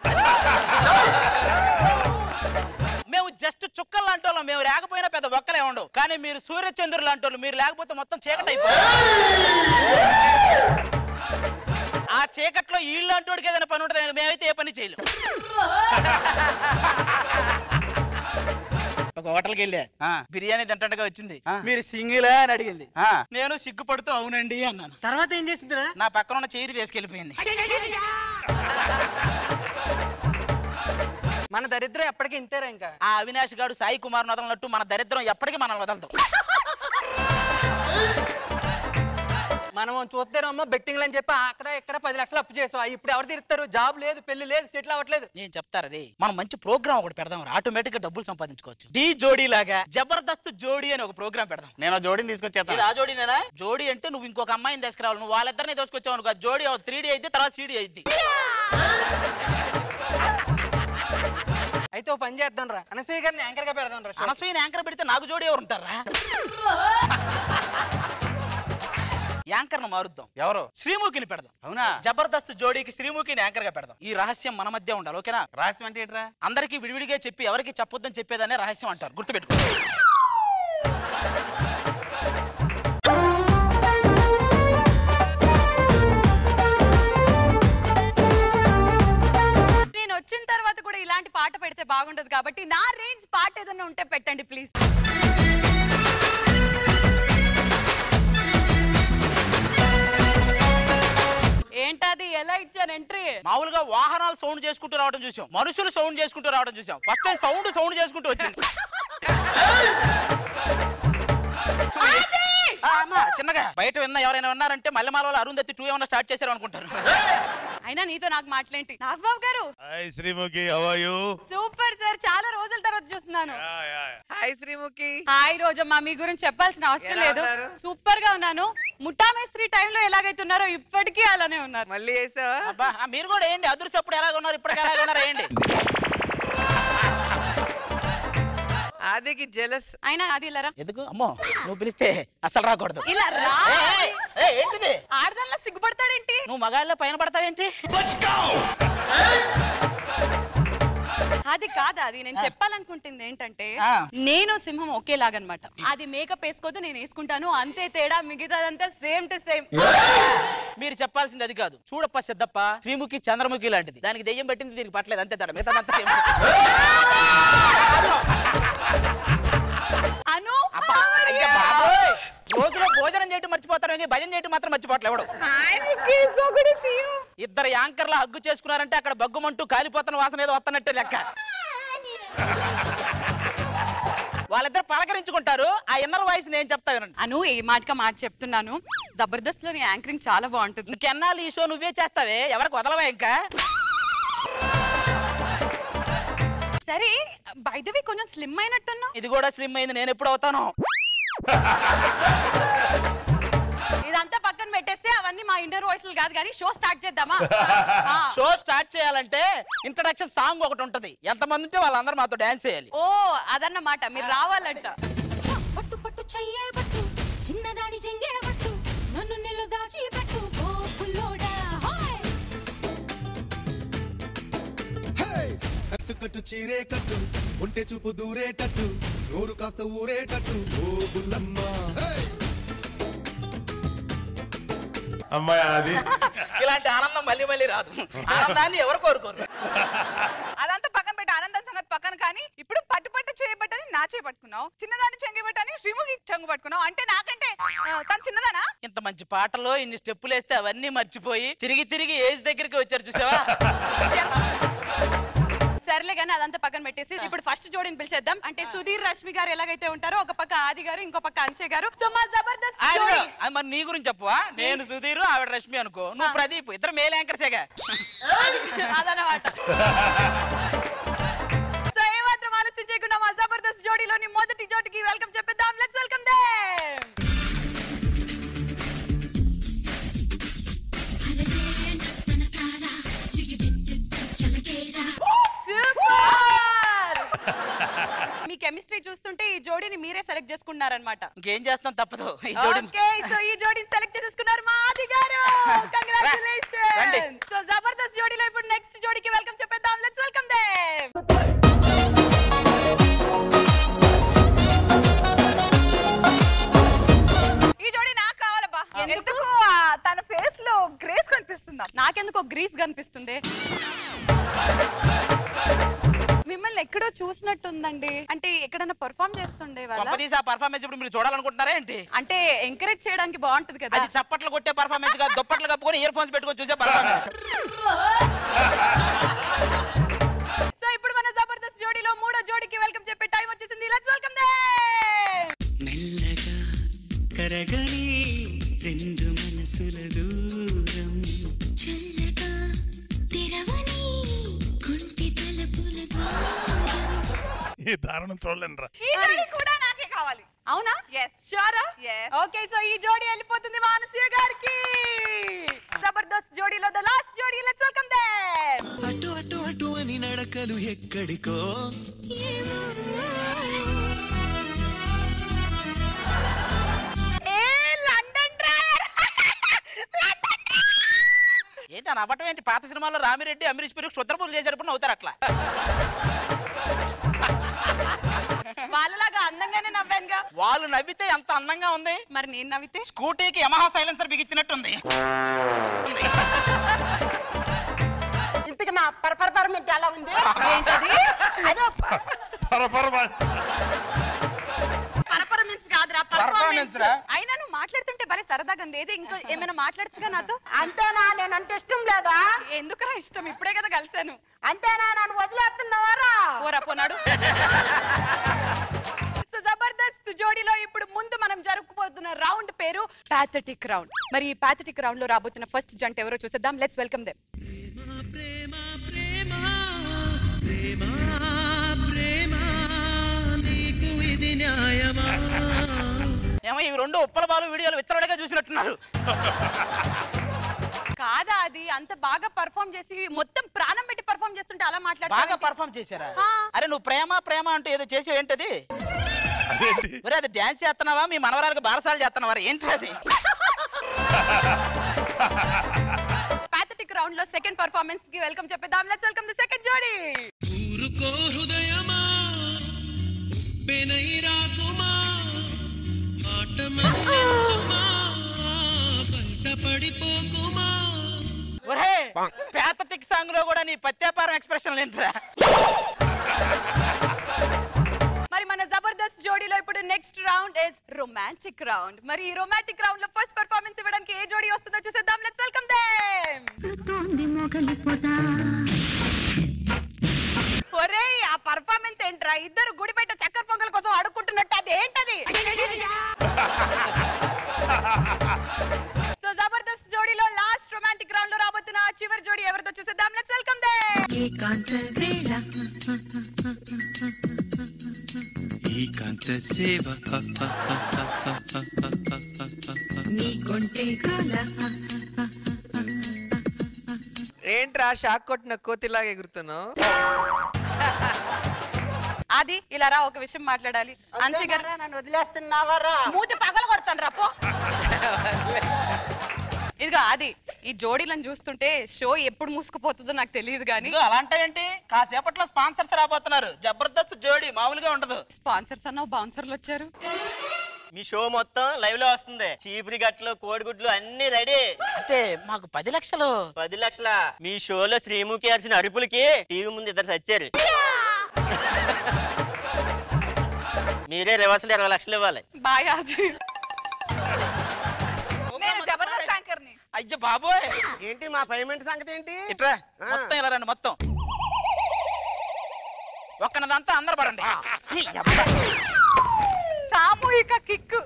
S4: మేము జస్ట్ చుక్కలు లాంటి వాళ్ళం, మేము లేకపోయినా పెద్ద ఒక్కలే ఉండవు. కానీ మీరు సూర్యచంద్రులు లాంటి వాళ్ళు, మీరు లేకపోతే మొత్తం చీకటి అయిపోయింది. ఆ చీకట్లో వీళ్ళంటి వాడికి ఏదైనా పని ఉంటుంది, మేమైతే ఏ పని చేయలేం. ఒక హోటల్కి వెళ్ళా, బిర్యానీ తింటగా వచ్చింది. మీరు సింగిలా అని అడిగింది. నేను సిగ్గుపడుతూ అవునండి అన్నాను.
S14: తర్వాత ఏం చేసిందిరా?
S4: నా పక్కన ఉన్న చైర్ తీసుకెళ్లిపోయింది.
S14: మన దరిద్రం ఎప్పటికీ ఇంతేరా. ఇంకా
S4: ఆ అవినాష్ గాడు సాయి కుమార్ వదలనట్టు మన దరిద్రం ఎప్పటికీ మనల్ని వదలదు.
S14: మనం చూస్తేనమ్మా బెట్టింగ్లు అని చెప్పి అక్కడ ఇక్కడ 10 లక్షలు అప్పు చేసాం. ఇప్పుడు ఎవరు తీరుస్తారు? జాబ్ లేదు, పెళ్లి లేదు, సెటిల్ అవ్వట్లేదు.
S4: నేను చెప్తారా రే, మనం మంచి ప్రోగ్రామ్ ఒకటి పెడదాం, ఆటోమేటిక్ గా డబ్బులు సంపాదించుకోవచ్చు. డి జోడీ లాగా జబర్దస్త్ జోడీ అని ఒక ప్రోగ్రామ్ పెడదాం.
S18: నేను జోడీని తీసుకొచ్చేస్తాను.
S4: ఆ జోడీనేనా? జోడీ అంటే నువ్వు ఇంకొక అమ్మాయిని తీసుకురావాలి. నువ్వు వాళ్ళిద్దరిని తీసుకొచ్చావు అనుకో, జోడీ 3D అయితే తర్వాత CD అయింది.
S14: అయితే ఓ పని చేద్దాం రా, అనసూయ గారిని యాంకర్ గా పెడదాం రా.
S4: అనసూయని యాంకర్ పెడితే నాకు జోడీ ఎవరు ఉంటారా? యాంకర్ ను మారుద్దాం.
S18: ఎవరు?
S4: శ్రీముఖిని పెడదాం.
S18: అవునా?
S4: జబర్దస్త్ జోడీకి శ్రీముఖిని యాంకర్ గా పెడదాం. ఈ రహస్యం మన మధ్య ఉండాలి. ఓకేనా?
S18: రహస్యం అంటే ఏంట్రా?
S4: అందరికి విడివిడిగా చెప్పి ఎవరికి చెప్పొద్దని చెప్పేదనే రహస్యం అంటారు. గుర్తుపెట్టుకో.
S20: నేను వచ్చిన తర్వాత కూడా ఇలాంటి పాట పెడితే బాగుంటది కాబట్టి నా రేంజ్ పాట ఏదైనా ఉంటే పెట్టండి ప్లీజ్. ఏంటది? ఎలా ఇచ్చాను ఎంట్రీ?
S4: మామూలుగా వాహనాలు సౌండ్ చేసుకుంటూ రావడం చూసాం, మనుషులు సౌండ్ చేసుకుంటూ రావడం చూసాం. ఫస్ట్ టైం సౌండ్ చేసుకుంటూ వచ్చింది. చిన్నగా బయట ఎవరైనా విన్నారంటే మల్లెమాల వాళ్ళు అరుంధతి 2 ఏమన్నా స్టార్ట్ చేశారు అనుకుంటారు.
S20: అయినా నీతో నాకు మాట్లాడేంటి? నాగబాబు గారు.
S12: Hi Sreemukhi, how are you?
S20: Super sir, చాలా రోజుల తర్వాత చూస్తున్నాను.
S16: హాయ్ శ్రీముఖి.
S20: హాయ్ రోజమ్మా, మీ గురించి చెప్పాల్సిన అవసరం లేదు. సూపర్ గా ఉన్నాను. ముఠా మేస్త్రి టైంలో ఎలాగైతే ఉన్నారో ఇప్పటికీ అలానే ఉన్నారు.
S16: మళ్ళీ వేసావా?
S4: మీరు కూడా ఏంటి అదృష్టప్పుడు ఎలాగ ఉన్నారు, ఇప్పటికి ఎలాగ ఉన్నారు ఏంటి?
S16: ఆదికి జెలస్.
S20: అయినా అది ఇలా రా.
S4: ఎందుకు? అమ్మో నువ్వు పిలిస్తే అసలు రాకూడదు.
S20: ఇలా రా.
S4: ఏంటిది?
S20: ఆడదానిలో సిగ్గుపడతాడేంటి?
S4: నువ్వు మగాళ్ళ పైన పడతావేంటి?
S20: అది కాదు, అది నేను చెప్పాలనుకుంటుంది ఏంటంటే నేను సింహం ఒకేలాగనమాట. అది మేకప్ వేసుకోదు, నేను వేసుకుంటాను, అంతే తేడా. మిగతాదంతా సేమ్ టు సేమ్.
S4: మీరు చెప్పాల్సింది అది కాదు. చూడప్ప సిద్ధప్ప శ్రీముఖి చంద్రముఖి లాంటిది. దానికి దెయ్యం పెట్టింది, దీనికి పట్టలేదు, అంతే తేడా. మిగతాదంతా సేమ్.
S20: అను
S4: రోజులో భోజనం చేయటం మర్చిపోతారు, భజన చేయటం మాత్రం మర్చిపోవట్లేవడు. ఇద్దరు యాంకర్ల హగ్గు చేసుకున్నారంటే అక్కడ బగ్గుమంటూ కాలిపోతున్న వాసన ఏదో వస్తున్నట్టే లెక్క. వాళ్ళిద్దరు పలకరించుకుంటారు. ఆ ఇన్నర్ వాయిస్ నేను చెప్తా వినండి.
S20: అను ఏ మాటగా మాట చెప్తున్నాను, జబర్దస్త్ లోని యాంకరింగ్ చాలా బాగుంటుంది.
S4: ఇంకెన్నాళ్ళు ఈ షో నువ్వే చేస్తావే, ఎవరికి వదలవా ఇంకా?
S20: సరే బై ది వే కొంచెం స్లిమ్ అయినట్టున్నా.
S4: ఇది కూడా స్లిమ్ అయింది, నేను ఎప్పుడు అవుతాను?
S20: ఇదంతా పక్కన పెట్టేస్తే అవన్నీ మా ఇంటర్ వాయిస్లు కాదు కానీ షో స్టార్ట్ చేద్దామా?
S4: షో స్టార్ట్ చేయాలంటే ఇంట్రడక్షన్ సాంగ్ ఒకటి ఉంటది. ఎంతమంది ఉంటే వాళ్ళందరూ మాతో డాన్స్ చేయాలి.
S20: ఓ అదన్నమాట, మీరు రావాలంట.
S17: పట్టు పట్టు చెయ్యే పట్టు, చిన్నదాని చెంగే పట్టు, నన్ను నిల్లు దాచి పెట్టు ఓ పుల్లోడా.
S9: కట్టు కట్టు చీరే కట్టు, ఒంటె చూపు దూరేటట్టు, నోరు కాస్త ఊరేటట్టు ఓ బుల్లమ్మ.
S12: అమ్మాయి అది
S4: ఇలాంటి ఆనందం మళ్ళీ మళ్ళీ రాదు. ఆనందాన్ని ఎవరు కోరుకోరు.
S2: అదంతా పక్కన పెట్టి ఆనందం సంగతి పక్కన. కానీ ఇప్పుడు పట్టు పట్టు చేయబట్టని నా చేయబట్టుకున్నావు, చిన్నదాన్ని చెంగిబట్టని శ్రీముఖి చెంగు పట్టుకున్నావు. అంటే నాకంటే తను చిన్నదానా?
S4: ఇంత మంచి పాటలో ఇన్ని స్టెప్పులు వేస్తే అవన్నీ మర్చిపోయి తిరిగి తిరిగి ఏజ్ దగ్గరికి వచ్చారు చూసావా?
S20: సర్లే కానీ అదంతా పక్కన పెట్టేసి ఇప్పుడు ఫస్ట్ జోడిని పిలిచేద్దాం. అంటే సుధీర్ రష్మి గారు ఎలాగైతే ఉంటారో ఒక పక్క ఆది గారు, ఇంకో పక్క అన్షయ్ గారు. సో మా జబర్దస్త్ జోడి.
S4: మరి నీ గురించి చెప్పవా? నేను సుధీర్, ఆవిడ రష్మి అనుకో, నువ్వు ప్రదీప్, ఇద్దరు మేల్ యాంకర్సేగా.
S20: అదనమాట. సో ఏమాత్రం ఆలోచించకుండా మా జబర్దస్త్ జోడీలోని మొదటి జోడికి వెల్కమ్ చెప్పేద్దాం. Let's welcome them. మీ కెమిస్ట్రీ చూస్తుంటే ఈ జోడీని మీరే సెలెక్ట్ చేసుకున్నారన్నమాట.
S4: ఇంకేం చేస్తాం, తప్పదు.
S20: ఓకే, సో ఈ జోడీని సెలెక్ట్ చేసుకున్నారు మా ఆది గారు. కంగ్రాట్యులేషన్స్. సో జబర్దస్త్ జోడీలో ఇప్పుడు నెక్స్ట్ జోడీకి వెల్కమ్ చెప్పేద్దాం. Let's welcome them. ఈ జోడీ నాకు కావాలబ్బా.
S2: ఎందుకు తన ఫేస్ లో గ్రేస్ కనిపిస్తుందా?
S20: నాకెందుకో గ్రీస్ కనిపిస్తుంది. మిమ్మల్ని ఎక్కడో చూసినట్టుందండి. అంటే ఎక్కడైనా పర్ఫార్మ్ చేస్తుండే వాళ్ళ
S4: పర్ఫార్మెన్స్ ఇప్పుడు మీరు చూడాలనుకుంటున్నారా ఏంటి?
S20: అంటే ఎంకరేజ్ చేయడానికి బాగుంటది కదా.
S4: అది చప్పట్లు కొట్టే పర్ఫార్మెన్స్ కాదు, దుప్పట్లు కప్పుకొని ఇయర్ ఫోన్స్ పెట్టుకొని చూసే పర్ఫార్మెన్స్.
S20: సో ఇప్పుడు మన జబర్దస్త్ జోడీలో మూడో జోడీకి వెల్కమ్ చెప్పే టైం వచ్చేసింది. Let's welcome them.
S13: మెల్లగా కరగని రెండు మనసుల దూరం,
S17: చల్లగా తెరవని కుంటి తలుపుల ద్వారం.
S12: ఈ దారుణం చూడలేనురా.
S2: ఈ జోడీ కూడా నాకే కావాలి.
S20: అవునా?
S2: yes
S20: sure
S2: yes.
S20: Okay, so ఈ జోడీ వెళ్ళిపోతుంది మా అనసూయ గారికి. జబర్దస్త్ జోడీలో ద లాస్ట్ జోడీ. Let's welcome them.
S13: అటు అటు అటు అని నడకలు ఎక్కడికో,
S20: ఏ లండన్ డ్రైవర్.
S4: నవ్వటం ఏంటి? పాత సినిమాలో రామిరెడ్డి అమరీష్ పురి క్షుద్ర పూజలు చేసేటప్పుడు నవ్వుతారు అట్లా.
S20: వాళ్ళలాగా అందంగానే నవ్వానుగా.
S4: వాళ్ళు నవ్వితే ఎంత అందంగా ఉంది.
S20: మరి నేను నవ్వితే
S4: స్కూటీకి యమహా సైలెన్సర్ బిగించినట్టుంది.
S10: ఇంతకి నా పర్ఫార్మెన్స్ ఎలా ఉంది?
S20: ఏంటది? పర్ఫార్మెన్స్ కాదురా, పర్ఫార్మెన్స్. అయినా నువ్వు మాట్లాడుతుంటే భలే సరదాగా ఉంది. ఏదో ఇంకా ఏమైనా మాట్లాడచ్చుగా నాతో?
S10: అంతేనా? నేనంటే ఇష్టం లేదా?
S20: ఎందుకురా ఇష్టం? ఇప్పుడే కదా కలిసాను.
S10: అంతేనా? నన్ను వదిలేస్తున్నావారా?
S20: పోరా పోనాడు. సో జబర్దస్త్ జోడీలో ఇప్పుడు ముందు మనం జరుపుకుపోతున్న రౌండ్ పేరు పాథటిక్ రౌండ్. మరి ఈ పాథటిక్ రౌండ్ లో రాబోతున్న ఫస్ట్ జంట ఎవరో చూసేద్దాం. Let's welcome them.
S4: ఏమో ఇవి రెండు ఉప్పల బాలు వీడియోలు విత్తరుడిగా చూసినట్టున్నారు.
S20: కాదా, అది అంత బాగా పర్ఫార్మ్ చేసి మొత్తం ప్రాణం పెట్టి పర్ఫార్మ్ చేస్తుంటే అలా మాట్లాడుతా.
S4: బాగా పర్ఫార్మ్ చేశారా? అరే నువ్వు ప్రేమ ప్రేమ అంటూ ఏదో చేసావు, ఏంటది? అది డాన్స్ చేస్తున్నావా? మీ మనవరాలకు బారసాలు చేస్తున్నావా? ఏంటి అది?
S20: పాథటిక్ రౌండ్ లో సెకండ్ పర్ఫార్మెన్స్ కి వెల్కమ్ చెప్పేద్దాం. లెట్స్ వెల్కమ్ ది సెకండ్ జోడీ.
S13: ఊరుకో హృదయమా పెనై రాకుమా ఆట మన్నించుమా బయట పడిపోకుమా.
S4: ఒరే పాథటిక్ సాంగ్ లో కూడా నీ పత్యాపారం ఎక్స్ప్రెషన్ ఏంట్రా?
S20: మరి మన జబర్దస్త్ జోడీలో ఇప్పుడు next round is romantic round. మరి ఈ రొమాంటిక్ రౌండ్ లో ఫస్ట్ పర్ఫార్మెన్స్ ఇవ్వడానికి ఏ జోడీ వస్తుందో చూసేద్దాం. Let's welcome them. ఒరేయ్ ఆ పర్ఫార్మెన్స్ ఏంట్రా? ఇద్దరు గుడి బయట చక్కెర పొంగల్ కోసం అడుక్కుంటున్నట్టు. అది ఏంటది? సో జబర్దస్త్ జోడీలో లాస్ట్ రొమాంటిక్ రౌండ్ లో రాబోతున్న చివరి జోడీ ఎవరితో చూసేద్దాం. Let's welcome them.
S13: ఏకాంత సేవ
S16: ఏంట్రా షాక్ కొట్టిన కోతిలాగా ఎగురుతున్నావు?
S20: అది ఇలా రా, ఒక విషయం మాట్లాడాలి. అన్సి గారు
S10: నన్ను వదిలేస్తున్నావారా?
S20: మూతి పగల కొడతాను రా పో. ఇదిగో అది ఈ జోడీలను చూస్తుంటే షో ఎప్పుడు మూసుకుపోతుందో నాకు తెలియదు కానీ
S4: అలాంటి కాసేపట్లో స్పాన్సర్స్ రాబోతున్నారు. జబర్దస్త్ జోడీ మామూలుగా ఉండదు.
S20: స్పాన్సర్స్ అన్న బౌన్సర్లు వచ్చారు.
S8: మీ షో మొత్తం లైవ్ లో వస్తుంది. చీపురి గట్లు కోడిగుడ్లు అన్ని రెడీ.
S4: అంటే మాకు 10 లక్షలు.
S8: 10 లక్షల? మీ షోలో శ్రీముఖి అరిచిన అరుపులకి టీవీ ముందు ఇద్దరు చచ్చారు. మీరే రివర్స్ 20 లక్షలు ఇవ్వాలి.
S20: బాయ్ అది. నేను జబర్దస్త్ యాంకర్ ని.
S4: అయ్యో బాబోయ్,
S10: ఏంటి మా పేమెంట్ సంగతి ఏంటి?
S4: ఇట్రా మొత్తం ఇలా రండి. మొత్తం ఒక్కనదంతా అందరు పడండి.
S20: సామూహిక కిక్.